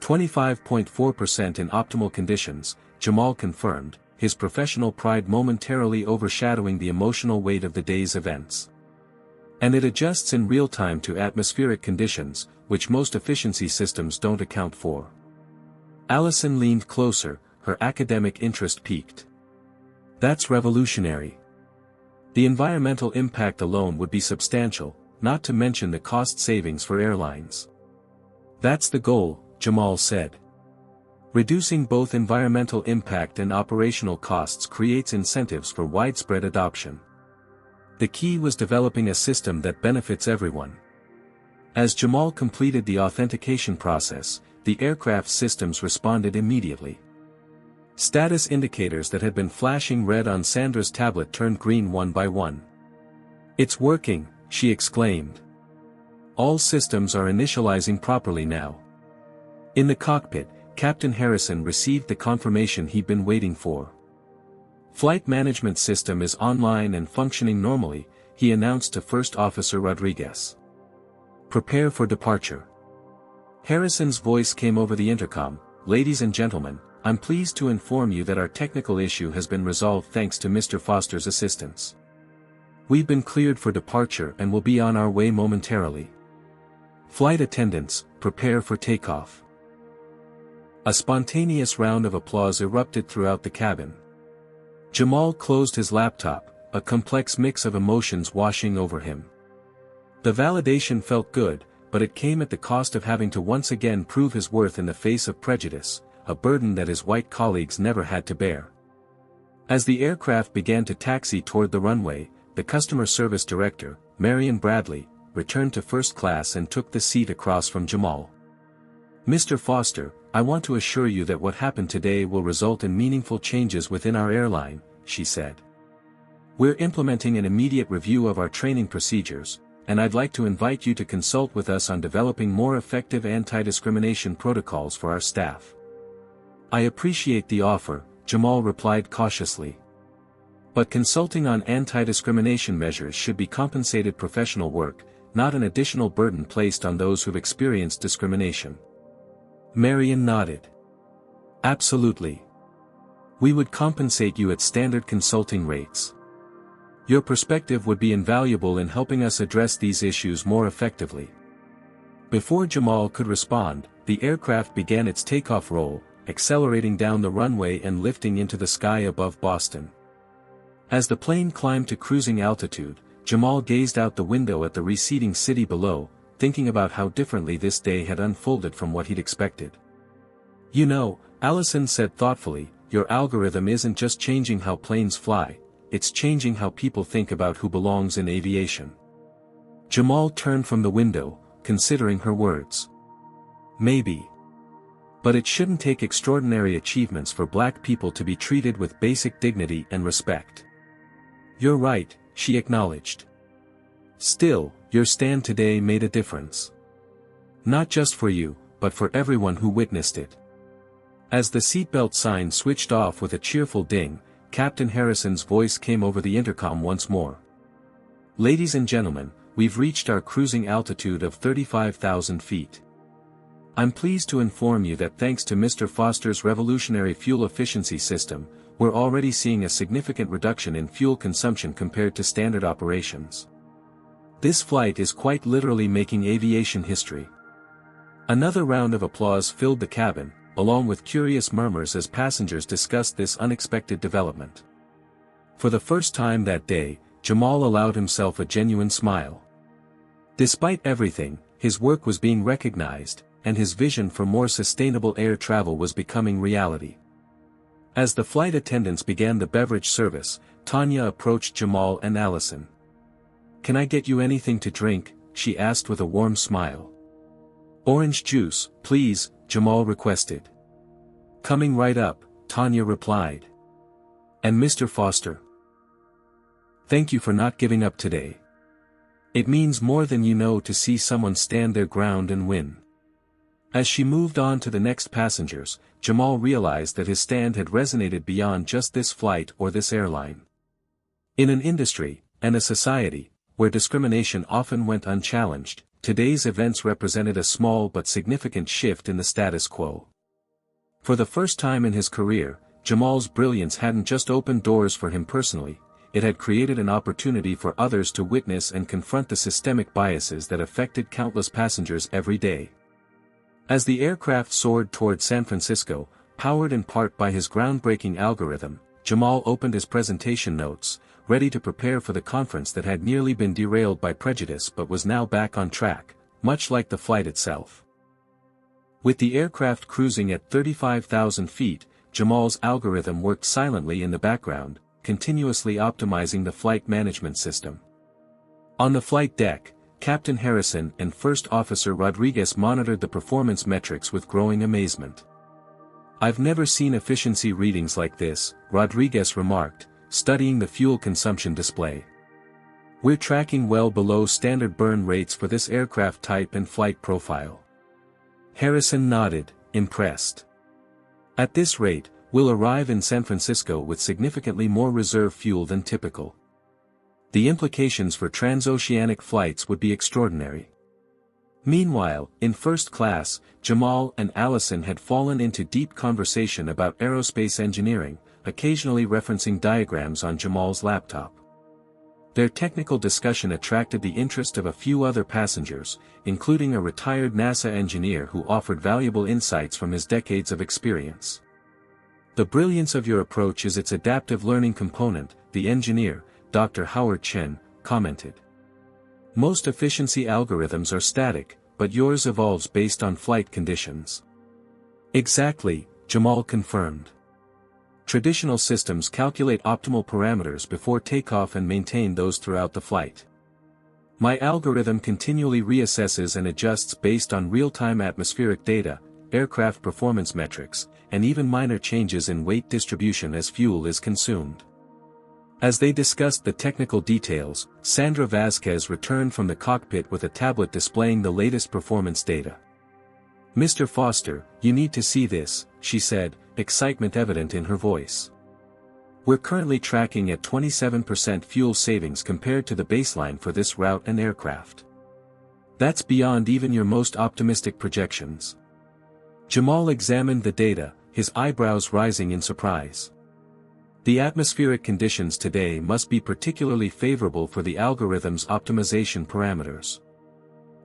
25.4% in optimal conditions, Jamal confirmed, his professional pride momentarily overshadowing the emotional weight of the day's events. And it adjusts in real time to atmospheric conditions, which most efficiency systems don't account for. Allison leaned closer, her academic interest piqued. "That's revolutionary. The environmental impact alone would be substantial, not to mention the cost savings for airlines." "That's the goal," Jamal said. "Reducing both environmental impact and operational costs creates incentives for widespread adoption. The key was developing a system that benefits everyone." As Jamal completed the authentication process, the aircraft systems responded immediately. Status indicators that had been flashing red on Sandra's tablet turned green one by one. "It's working," she exclaimed. "All systems are initializing properly now." In the cockpit, Captain Harrison received the confirmation he'd been waiting for. "Flight management system is online and functioning normally," he announced to First Officer Rodriguez. "Prepare for departure." Harrison's voice came over the intercom. "Ladies and gentlemen, I'm pleased to inform you that our technical issue has been resolved thanks to Mr. Foster's assistance. We've been cleared for departure and will be on our way momentarily. Flight attendants, prepare for takeoff." A spontaneous round of applause erupted throughout the cabin. Jamal closed his laptop, a complex mix of emotions washing over him. The validation felt good, but it came at the cost of having to once again prove his worth in the face of prejudice, a burden that his white colleagues never had to bear. As the aircraft began to taxi toward the runway, the customer service director, Marion Bradley, returned to first class and took the seat across from Jamal. "Mr. Foster, I want to assure you that what happened today will result in meaningful changes within our airline," she said. "We're implementing an immediate review of our training procedures, and I'd like to invite you to consult with us on developing more effective anti-discrimination protocols for our staff." "I appreciate the offer," Jamal replied cautiously. "But consulting on anti-discrimination measures should be compensated professional work, not an additional burden placed on those who've experienced discrimination." Marion nodded. "Absolutely. We would compensate you at standard consulting rates. Your perspective would be invaluable in helping us address these issues more effectively." Before Jamal could respond, the aircraft began its takeoff roll, accelerating down the runway and lifting into the sky above Boston. As the plane climbed to cruising altitude, Jamal gazed out the window at the receding city below, thinking about how differently this day had unfolded from what he'd expected. "You know," Allison said thoughtfully, "your algorithm isn't just changing how planes fly, it's changing how people think about who belongs in aviation." Jamal turned from the window, considering her words. "Maybe. But it shouldn't take extraordinary achievements for black people to be treated with basic dignity and respect." "You're right," she acknowledged. "Still, your stand today made a difference. Not just for you, but for everyone who witnessed it." As the seatbelt sign switched off with a cheerful ding, Captain Harrison's voice came over the intercom once more. "Ladies and gentlemen, we've reached our cruising altitude of 35,000 feet. I'm pleased to inform you that thanks to Mr. Foster's revolutionary fuel efficiency system, we're already seeing a significant reduction in fuel consumption compared to standard operations. This flight is quite literally making aviation history." Another round of applause filled the cabin, along with curious murmurs as passengers discussed this unexpected development. For the first time that day, Jamal allowed himself a genuine smile. Despite everything, his work was being recognized, and his vision for more sustainable air travel was becoming reality. As the flight attendants began the beverage service, Tanya approached Jamal and Allison. "Can I get you anything to drink?" she asked with a warm smile. "Orange juice, please," Jamal requested. "Coming right up," Tanya replied. "And Mr. Foster? Thank you for not giving up today. It means more than you know to see someone stand their ground and win." As she moved on to the next passengers, Jamal realized that his stand had resonated beyond just this flight or this airline. In an industry, and a society, where discrimination often went unchallenged, today's events represented a small but significant shift in the status quo. For the first time in his career, Jamal's brilliance hadn't just opened doors for him personally, it had created an opportunity for others to witness and confront the systemic biases that affected countless passengers every day. As the aircraft soared toward San Francisco, powered in part by his groundbreaking algorithm, Jamal opened his presentation notes, ready to prepare for the conference that had nearly been derailed by prejudice but was now back on track, much like the flight itself. With the aircraft cruising at 35,000 feet, Jamal's algorithm worked silently in the background, continuously optimizing the flight management system. On the flight deck, Captain Harrison and First Officer Rodriguez monitored the performance metrics with growing amazement. "I've never seen efficiency readings like this," Rodriguez remarked, studying the fuel consumption display. "We're tracking well below standard burn rates for this aircraft type and flight profile." Harrison nodded, impressed. "At this rate, we'll arrive in San Francisco with significantly more reserve fuel than typical. The implications for transoceanic flights would be extraordinary." Meanwhile, in first class, Jamal and Allison had fallen into deep conversation about aerospace engineering, occasionally referencing diagrams on Jamal's laptop. Their technical discussion attracted the interest of a few other passengers, including a retired NASA engineer who offered valuable insights from his decades of experience. "The brilliance of your approach is its adaptive learning component," the engineer, Dr. Howard Chen, commented. "Most efficiency algorithms are static, but yours evolves based on flight conditions." "Exactly," Jamal confirmed. "Traditional systems calculate optimal parameters before takeoff and maintain those throughout the flight. My algorithm continually reassesses and adjusts based on real-time atmospheric data, aircraft performance metrics, and even minor changes in weight distribution as fuel is consumed." As they discussed the technical details, Sandra Vasquez returned from the cockpit with a tablet displaying the latest performance data. "Mr. Foster, you need to see this," she said, excitement evident in her voice. "We're currently tracking at 27% fuel savings compared to the baseline for this route and aircraft. That's beyond even your most optimistic projections." Jamal examined the data, his eyebrows rising in surprise. "The atmospheric conditions today must be particularly favorable for the algorithm's optimization parameters.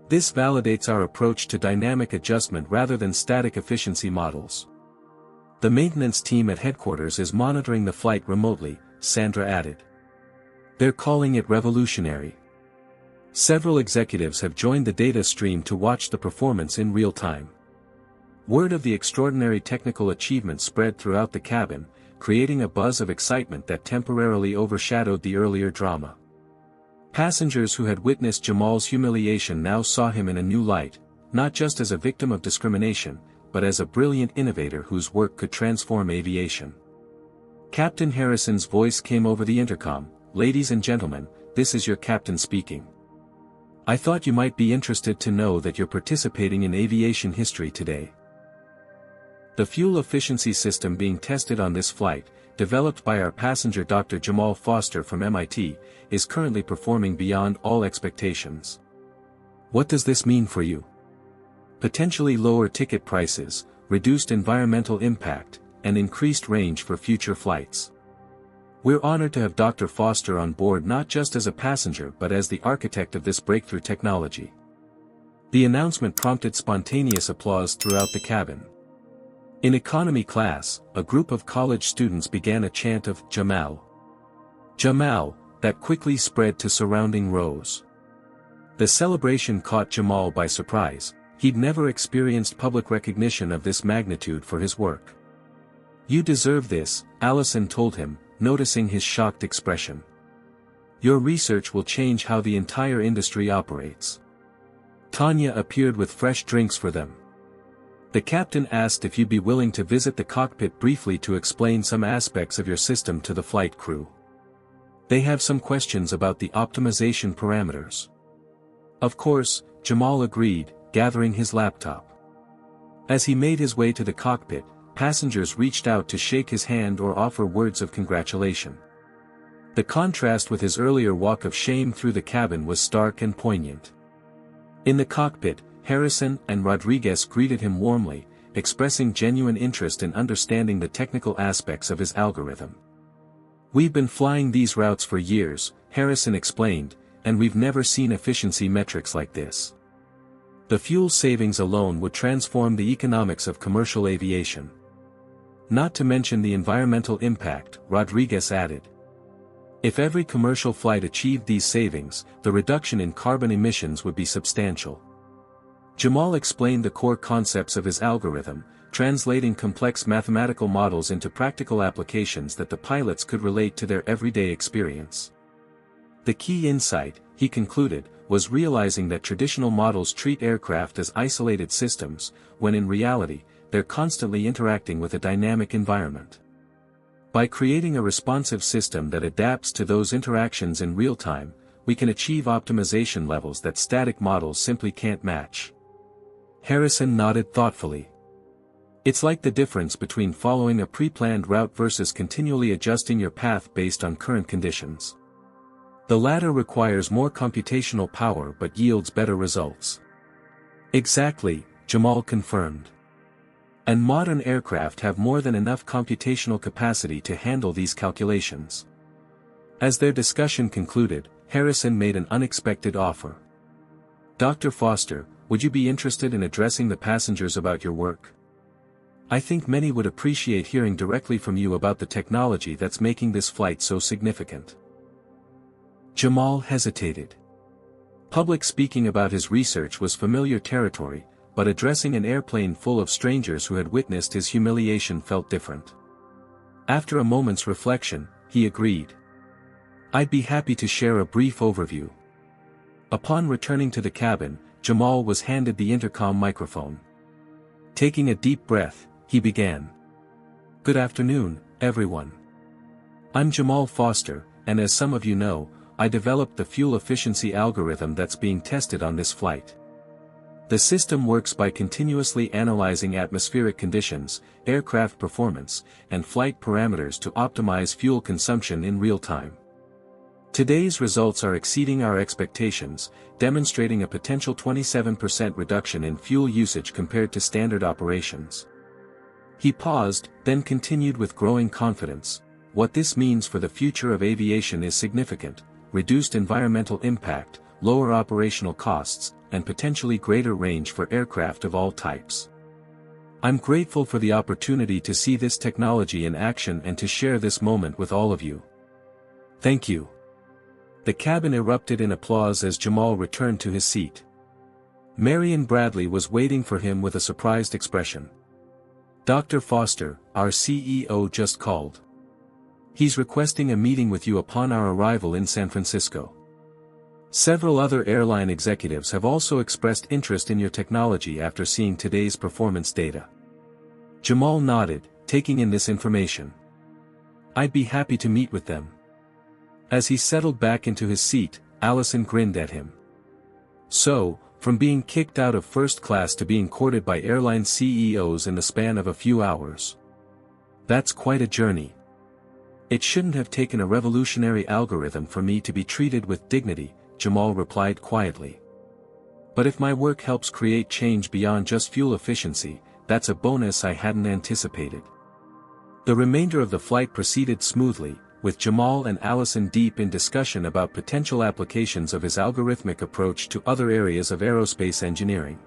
This validates our approach to dynamic adjustment rather than static efficiency models." "The maintenance team at headquarters is monitoring the flight remotely," Sandra added. "They're calling it revolutionary. Several executives have joined the data stream to watch the performance in real time." Word of the extraordinary technical achievement spread throughout the cabin, creating a buzz of excitement that temporarily overshadowed the earlier drama. Passengers who had witnessed Jamal's humiliation now saw him in a new light, not just as a victim of discrimination, but as a brilliant innovator whose work could transform aviation. Captain Harrison's voice came over the intercom, "Ladies and gentlemen, this is your captain speaking. I thought you might be interested to know that you're participating in aviation history today." The fuel efficiency system being tested on this flight, developed by our passenger Dr. Jamal Foster from MIT, is currently performing beyond all expectations. What does this mean for you? Potentially lower ticket prices, reduced environmental impact, and increased range for future flights. We're honored to have Dr. Foster on board not just as a passenger but as the architect of this breakthrough technology. The announcement prompted spontaneous applause throughout the cabin. In economy class, a group of college students began a chant of "Jamal, Jamal," that quickly spread to surrounding rows. The celebration caught Jamal by surprise. He'd never experienced public recognition of this magnitude for his work. "You deserve this," Allison told him, noticing his shocked expression. "Your research will change how the entire industry operates." Tanya appeared with fresh drinks for them. The captain asked if you'd be willing to visit the cockpit briefly to explain some aspects of your system to the flight crew. They have some questions about the optimization parameters. Of course, Jamal agreed, gathering his laptop. As he made his way to the cockpit, passengers reached out to shake his hand or offer words of congratulation. The contrast with his earlier walk of shame through the cabin was stark and poignant. In the cockpit, Harrison and Rodriguez greeted him warmly, expressing genuine interest in understanding the technical aspects of his algorithm. "We've been flying these routes for years," Harrison explained, "and we've never seen efficiency metrics like this. The fuel savings alone would transform the economics of commercial aviation. Not to mention the environmental impact," Rodriguez added. "If every commercial flight achieved these savings, the reduction in carbon emissions would be substantial." Jamal explained the core concepts of his algorithm, translating complex mathematical models into practical applications that the pilots could relate to their everyday experience. The key insight, he concluded, was realizing that traditional models treat aircraft as isolated systems, when in reality, they're constantly interacting with a dynamic environment. By creating a responsive system that adapts to those interactions in real time, we can achieve optimization levels that static models simply can't match. Harrison nodded thoughtfully. "It's like the difference between following a pre-planned route versus continually adjusting your path based on current conditions. The latter requires more computational power but yields better results." "Exactly," Jamal confirmed. "And modern aircraft have more than enough computational capacity to handle these calculations." As their discussion concluded, Harrison made an unexpected offer. "Dr. Foster, would you be interested in addressing the passengers about your work? I think many would appreciate hearing directly from you about the technology that's making this flight so significant." Jamal hesitated. Public speaking about his research was familiar territory, but addressing an airplane full of strangers who had witnessed his humiliation felt different. After a moment's reflection, he agreed. "I'd be happy to share a brief overview." Upon returning to the cabin, Jamal was handed the intercom microphone. Taking a deep breath, he began. "Good afternoon, everyone. I'm Jamal Foster, and as some of you know, I developed the fuel efficiency algorithm that's being tested on this flight. The system works by continuously analyzing atmospheric conditions, aircraft performance, and flight parameters to optimize fuel consumption in real time. Today's results are exceeding our expectations, demonstrating a potential 27% reduction in fuel usage compared to standard operations." He paused, then continued with growing confidence. "What this means for the future of aviation is significant: reduced environmental impact, lower operational costs, and potentially greater range for aircraft of all types. I'm grateful for the opportunity to see this technology in action and to share this moment with all of you. Thank you." The cabin erupted in applause as Jamal returned to his seat. Marion Bradley was waiting for him with a surprised expression. "Dr. Foster, our CEO just called. He's requesting a meeting with you upon our arrival in San Francisco. Several other airline executives have also expressed interest in your technology after seeing today's performance data." Jamal nodded, taking in this information. "I'd be happy to meet with them." As he settled back into his seat, Allison grinned at him. "So, from being kicked out of first class to being courted by airline CEOs in the span of a few hours. That's quite a journey." It shouldn't have taken a revolutionary algorithm for me to be treated with dignity, Jamal replied quietly. But if my work helps create change beyond just fuel efficiency, that's a bonus I hadn't anticipated. The remainder of the flight proceeded smoothly, with Jamal and Allison deep in discussion about potential applications of his algorithmic approach to other areas of aerospace engineering.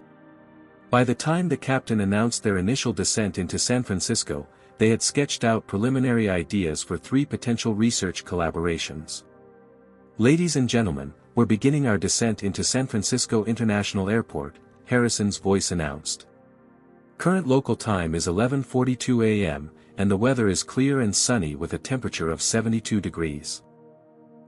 By the time the captain announced their initial descent into San Francisco, they had sketched out preliminary ideas for 3 potential research collaborations. "Ladies and gentlemen, we're beginning our descent into San Francisco International Airport," Harrison's voice announced. "Current local time is 11:42 a.m., and the weather is clear and sunny with a temperature of 72 degrees.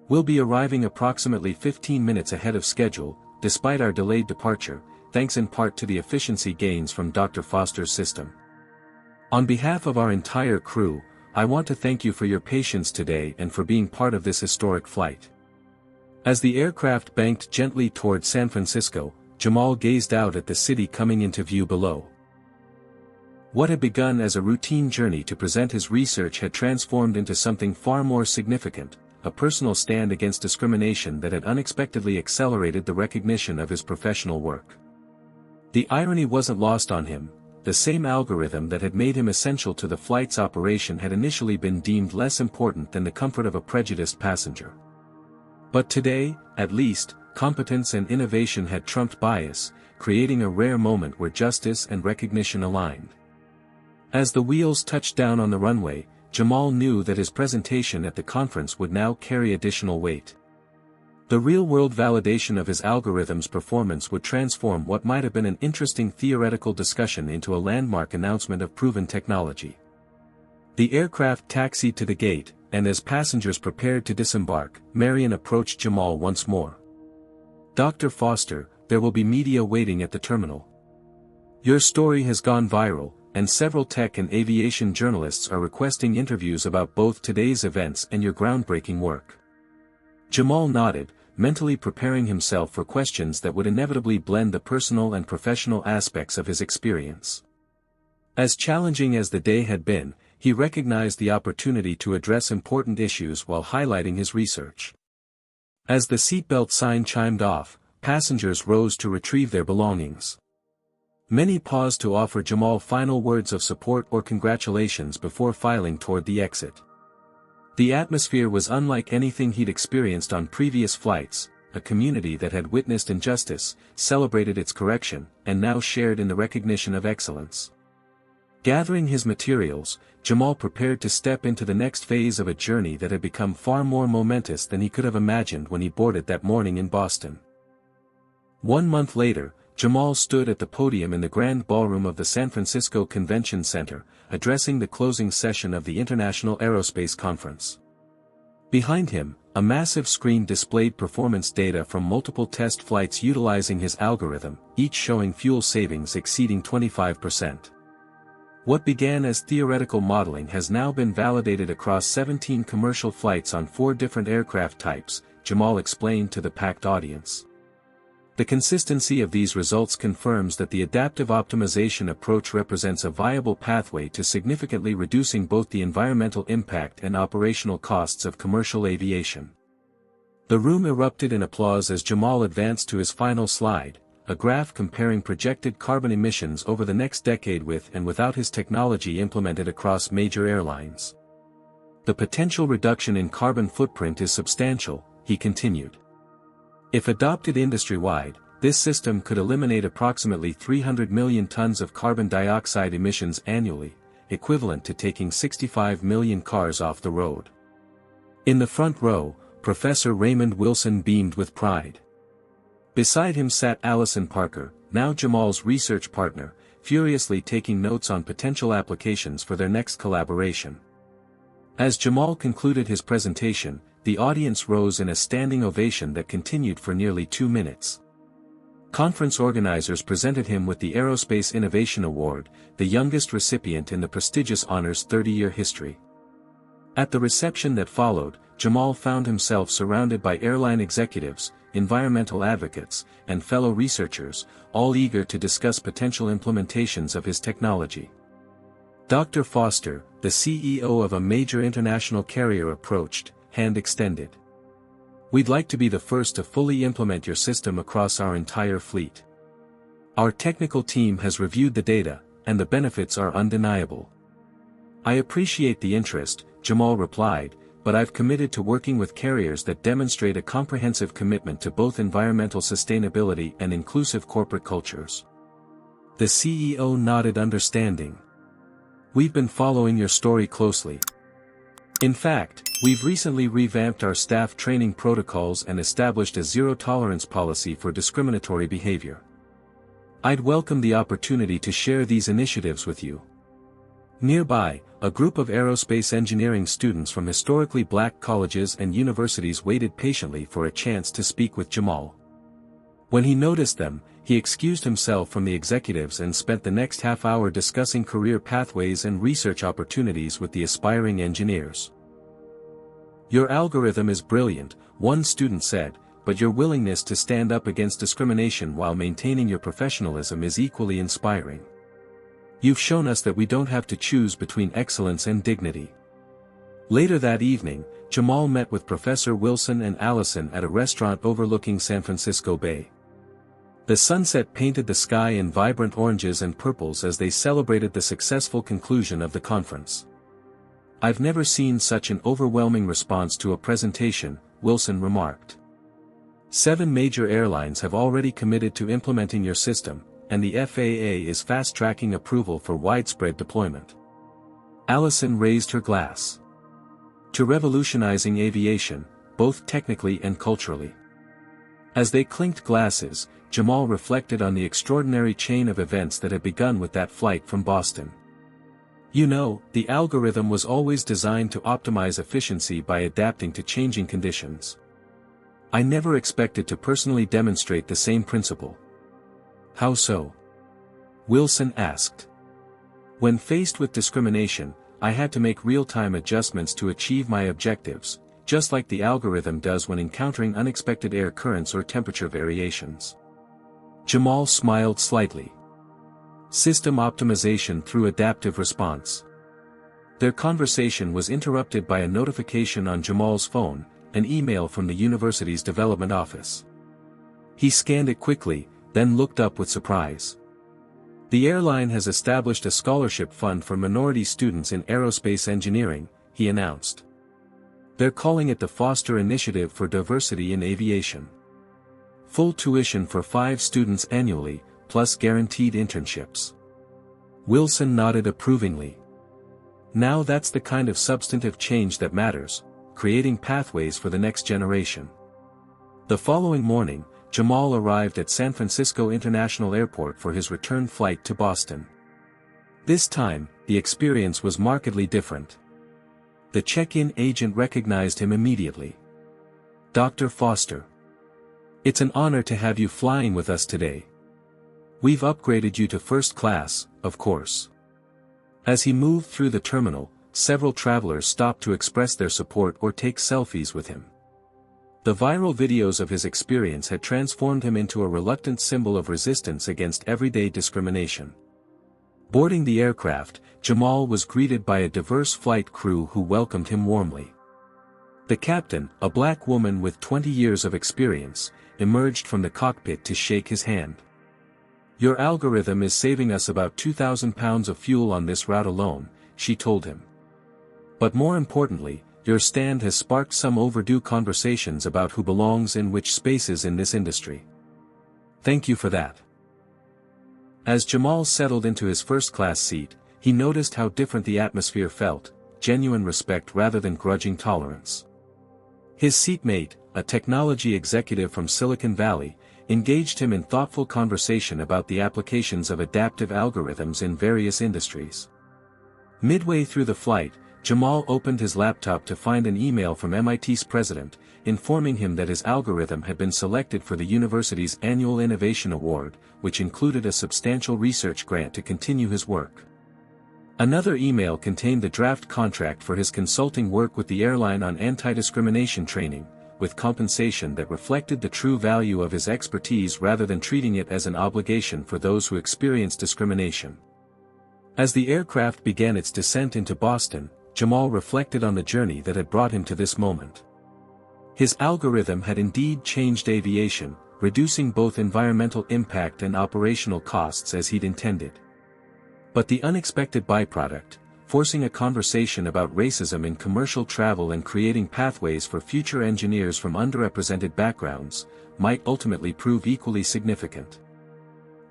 We'll be arriving approximately 15 minutes ahead of schedule, despite our delayed departure, thanks in part to the efficiency gains from Dr. Foster's system. On behalf of our entire crew, I want to thank you for your patience today and for being part of this historic flight." As the aircraft banked gently toward San Francisco, Jamal gazed out at the city coming into view below. What had begun as a routine journey to present his research had transformed into something far more significant, a personal stand against discrimination that had unexpectedly accelerated the recognition of his professional work. The irony wasn't lost on him. The same algorithm that had made him essential to the flight's operation had initially been deemed less important than the comfort of a prejudiced passenger. But today, at least, competence and innovation had trumped bias, creating a rare moment where justice and recognition aligned. As the wheels touched down on the runway, Jamal knew that his presentation at the conference would now carry additional weight. The real-world validation of his algorithm's performance would transform what might have been an interesting theoretical discussion into a landmark announcement of proven technology. The aircraft taxied to the gate, and as passengers prepared to disembark, Marion approached Jamal once more. "Dr. Foster, there will be media waiting at the terminal. Your story has gone viral, and several tech and aviation journalists are requesting interviews about both today's events and your groundbreaking work." Jamal nodded, mentally preparing himself for questions that would inevitably blend the personal and professional aspects of his experience. As challenging as the day had been, he recognized the opportunity to address important issues while highlighting his research. As the seatbelt sign chimed off, passengers rose to retrieve their belongings. Many paused to offer Jamal final words of support or congratulations before filing toward the exit. The atmosphere was unlike anything he'd experienced on previous flights. A community that had witnessed injustice, celebrated its correction, and now shared in the recognition of excellence. Gathering his materials, Jamal prepared to step into the next phase of a journey that had become far more momentous than he could have imagined when he boarded that morning in Boston. 1 month later, Jamal stood at the podium in the grand ballroom of the San Francisco Convention Center, addressing the closing session of the International Aerospace Conference. Behind him, a massive screen displayed performance data from multiple test flights utilizing his algorithm, each showing fuel savings exceeding 25%. What began as theoretical modeling has now been validated across 17 commercial flights on 4 different aircraft types, Jamal explained to the packed audience. The consistency of these results confirms that the adaptive optimization approach represents a viable pathway to significantly reducing both the environmental impact and operational costs of commercial aviation. The room erupted in applause as Jamal advanced to his final slide, a graph comparing projected carbon emissions over the next decade with and without his technology implemented across major airlines. "The potential reduction in carbon footprint is substantial," he continued. "If adopted industry-wide, this system could eliminate approximately 300 million tons of carbon dioxide emissions annually, equivalent to taking 65 million cars off the road." In the front row, Professor Raymond Wilson beamed with pride. Beside him sat Allison Parker, now Jamal's research partner, furiously taking notes on potential applications for their next collaboration. As Jamal concluded his presentation, the audience rose in a standing ovation that continued for nearly 2 minutes. Conference organizers presented him with the Aerospace Innovation Award, the youngest recipient in the prestigious honor's 30-year history. At the reception that followed, Jamal found himself surrounded by airline executives, environmental advocates, and fellow researchers, all eager to discuss potential implementations of his technology. Dr. Foster, the CEO of a major international carrier approached, hand extended. We'd like to be the first to fully implement your system across our entire fleet. Our technical team has reviewed the data, and the benefits are undeniable. I appreciate the interest, Jamal replied, but I've committed to working with carriers that demonstrate a comprehensive commitment to both environmental sustainability and inclusive corporate cultures. The CEO nodded understanding. We've been following your story closely. In fact, we've recently revamped our staff training protocols and established a zero-tolerance policy for discriminatory behavior. I'd welcome the opportunity to share these initiatives with you. Nearby, a group of aerospace engineering students from historically black colleges and universities waited patiently for a chance to speak with Jamal. When he noticed them, he excused himself from the executives and spent the next half-hour discussing career pathways and research opportunities with the aspiring engineers. Your algorithm is brilliant, one student said, but your willingness to stand up against discrimination while maintaining your professionalism is equally inspiring. You've shown us that we don't have to choose between excellence and dignity. Later that evening, Jamal met with Professor Wilson and Allison at a restaurant overlooking San Francisco Bay. The sunset painted the sky in vibrant oranges and purples as they celebrated the successful conclusion of the conference. I've never seen such an overwhelming response to a presentation, Wilson remarked. 7 major airlines have already committed to implementing your system, and the FAA is fast-tracking approval for widespread deployment. Allison raised her glass. To revolutionizing aviation, both technically and culturally. As they clinked glasses, Jamal reflected on the extraordinary chain of events that had begun with that flight from Boston. You know, the algorithm was always designed to optimize efficiency by adapting to changing conditions. I never expected to personally demonstrate the same principle. How so? Wilson asked. When faced with discrimination, I had to make real-time adjustments to achieve my objectives, just like the algorithm does when encountering unexpected air currents or temperature variations. Jamal smiled slightly. System optimization through adaptive response. Their conversation was interrupted by a notification on Jamal's phone, an email from the university's development office. He scanned it quickly, then looked up with surprise. The airline has established a scholarship fund for minority students in aerospace engineering, he announced. They're calling it the Foster Initiative for Diversity in Aviation. Full tuition for 5 students annually, plus guaranteed internships. Wilson nodded approvingly. Now that's the kind of substantive change that matters, creating pathways for the next generation. The following morning, Jamal arrived at San Francisco International Airport for his return flight to Boston. This time, the experience was markedly different. The check-in agent recognized him immediately. Dr. Foster. It's an honor to have you flying with us today. We've upgraded you to first class, of course. As he moved through the terminal, several travelers stopped to express their support or take selfies with him. The viral videos of his experience had transformed him into a reluctant symbol of resistance against everyday discrimination. Boarding the aircraft, Jamal was greeted by a diverse flight crew who welcomed him warmly. The captain, a black woman with 20 years of experience, emerged from the cockpit to shake his hand. Your algorithm is saving us about 2,000 pounds of fuel on this route alone, she told him. But more importantly, your stand has sparked some overdue conversations about who belongs in which spaces in this industry. Thank you for that. As Jamal settled into his first-class seat, he noticed how different the atmosphere felt, genuine respect rather than grudging tolerance. His seatmate, a technology executive from Silicon Valley, engaged him in thoughtful conversation about the applications of adaptive algorithms in various industries. Midway through the flight, Jamal opened his laptop to find an email from MIT's president, informing him that his algorithm had been selected for the university's annual Innovation Award, which included a substantial research grant to continue his work. Another email contained the draft contract for his consulting work with the airline on anti-discrimination training, with compensation that reflected the true value of his expertise rather than treating it as an obligation for those who experience discrimination. As the aircraft began its descent into Boston, Jamal reflected on the journey that had brought him to this moment. His algorithm had indeed changed aviation, reducing both environmental impact and operational costs as he'd intended. But the unexpected byproduct, forcing a conversation about racism in commercial travel and creating pathways for future engineers from underrepresented backgrounds, might ultimately prove equally significant.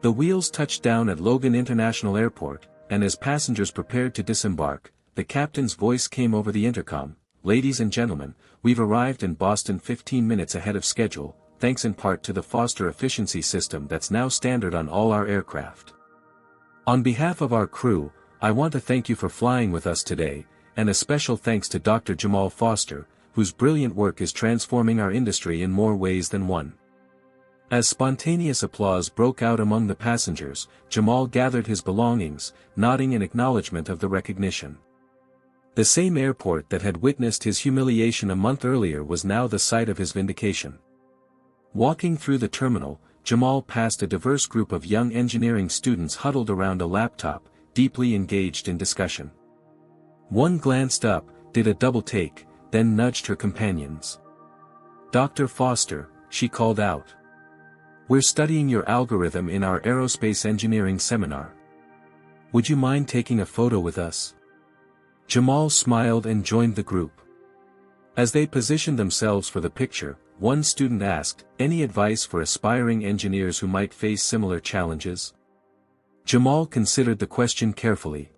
The wheels touched down at Logan International Airport, and as passengers prepared to disembark, the captain's voice came over the intercom: "Ladies and gentlemen, we've arrived in Boston 15 minutes ahead of schedule, thanks in part to the Foster efficiency system that's now standard on all our aircraft. On behalf of our crew, I want to thank you for flying with us today, and a special thanks to Dr. Jamal Foster, whose brilliant work is transforming our industry in more ways than one." As spontaneous applause broke out among the passengers, Jamal gathered his belongings, nodding in acknowledgement of the recognition. The same airport that had witnessed his humiliation a month earlier was now the site of his vindication. Walking through the terminal, Jamal passed a diverse group of young engineering students huddled around a laptop, deeply engaged in discussion. One glanced up, did a double take, then nudged her companions. "Dr. Foster," she called out. "We're studying your algorithm in our aerospace engineering seminar. Would you mind taking a photo with us?" Jamal smiled and joined the group. As they positioned themselves for the picture, one student asked, "Any advice for aspiring engineers who might face similar challenges?" Jamal considered the question carefully.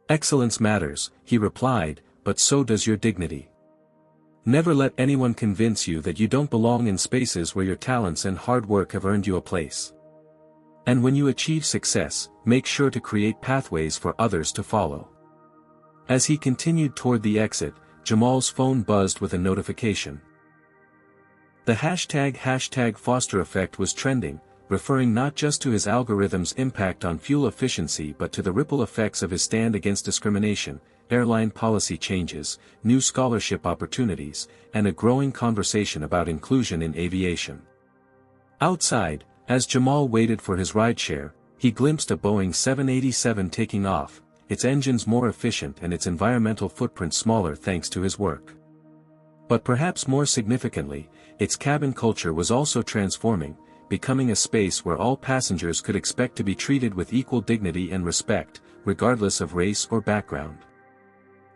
"Excellence matters," he replied, "but so does your dignity. Never let anyone convince you that you don't belong in spaces where your talents and hard work have earned you a place. And when you achieve success, make sure to create pathways for others to follow." As he continued toward the exit, Jamal's phone buzzed with a notification. The hashtag Foster effect was trending, referring not just to his algorithm's impact on fuel efficiency but to the ripple effects of his stand against discrimination, airline policy changes, new scholarship opportunities, and a growing conversation about inclusion in aviation. Outside, as Jamal waited for his rideshare, he glimpsed a Boeing 787 taking off, its engines more efficient and its environmental footprint smaller thanks to his work. But perhaps more significantly, its cabin culture was also transforming, becoming a space where all passengers could expect to be treated with equal dignity and respect, regardless of race or background.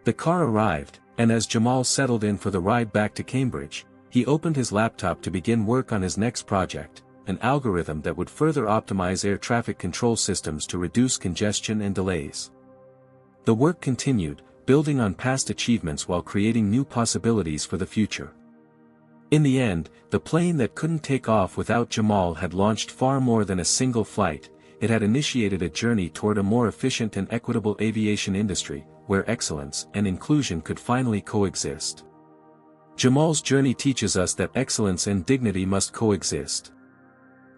The car arrived, and as Jamal settled in for the ride back to Cambridge, he opened his laptop to begin work on his next project, an algorithm that would further optimize air traffic control systems to reduce congestion and delays. The work continued, building on past achievements while creating new possibilities for the future. In the end, the plane that couldn't take off without Jamal had launched far more than a single flight. It had initiated a journey toward a more efficient and equitable aviation industry, where excellence and inclusion could finally coexist. Jamal's journey teaches us that excellence and dignity must coexist.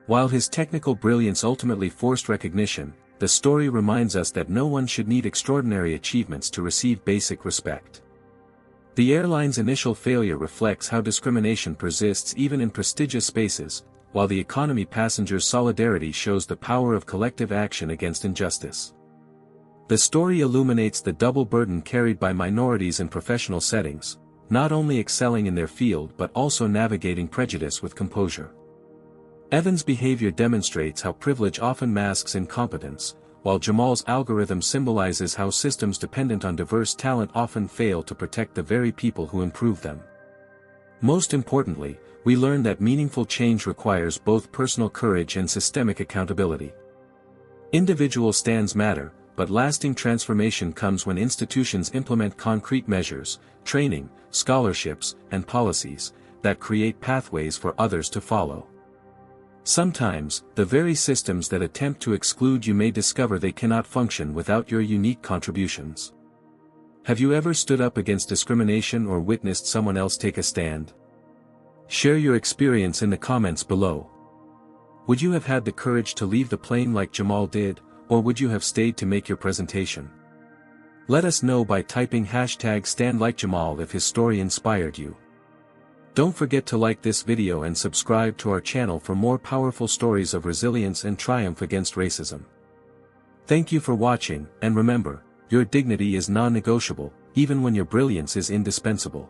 While his technical brilliance ultimately forced recognition, the story reminds us that no one should need extraordinary achievements to receive basic respect. The airline's initial failure reflects how discrimination persists even in prestigious spaces, while the economy passengers' solidarity shows the power of collective action against injustice. The story illuminates the double burden carried by minorities in professional settings, not only excelling in their field but also navigating prejudice with composure. Evan's behavior demonstrates how privilege often masks incompetence, while Jamal's algorithm symbolizes how systems dependent on diverse talent often fail to protect the very people who improve them. Most importantly, we learn that meaningful change requires both personal courage and systemic accountability. Individual stands matter, but lasting transformation comes when institutions implement concrete measures, training, scholarships, and policies that create pathways for others to follow. Sometimes, the very systems that attempt to exclude you may discover they cannot function without your unique contributions. Have you ever stood up against discrimination or witnessed someone else take a stand? Share your experience in the comments below. Would you have had the courage to leave the plane like Jamal did, or would you have stayed to make your presentation? Let us know by typing #StandLikeJamal if his story inspired you. Don't forget to like this video and subscribe to our channel for more powerful stories of resilience and triumph against racism. Thank you for watching, and remember, your dignity is non-negotiable, even when your brilliance is indispensable.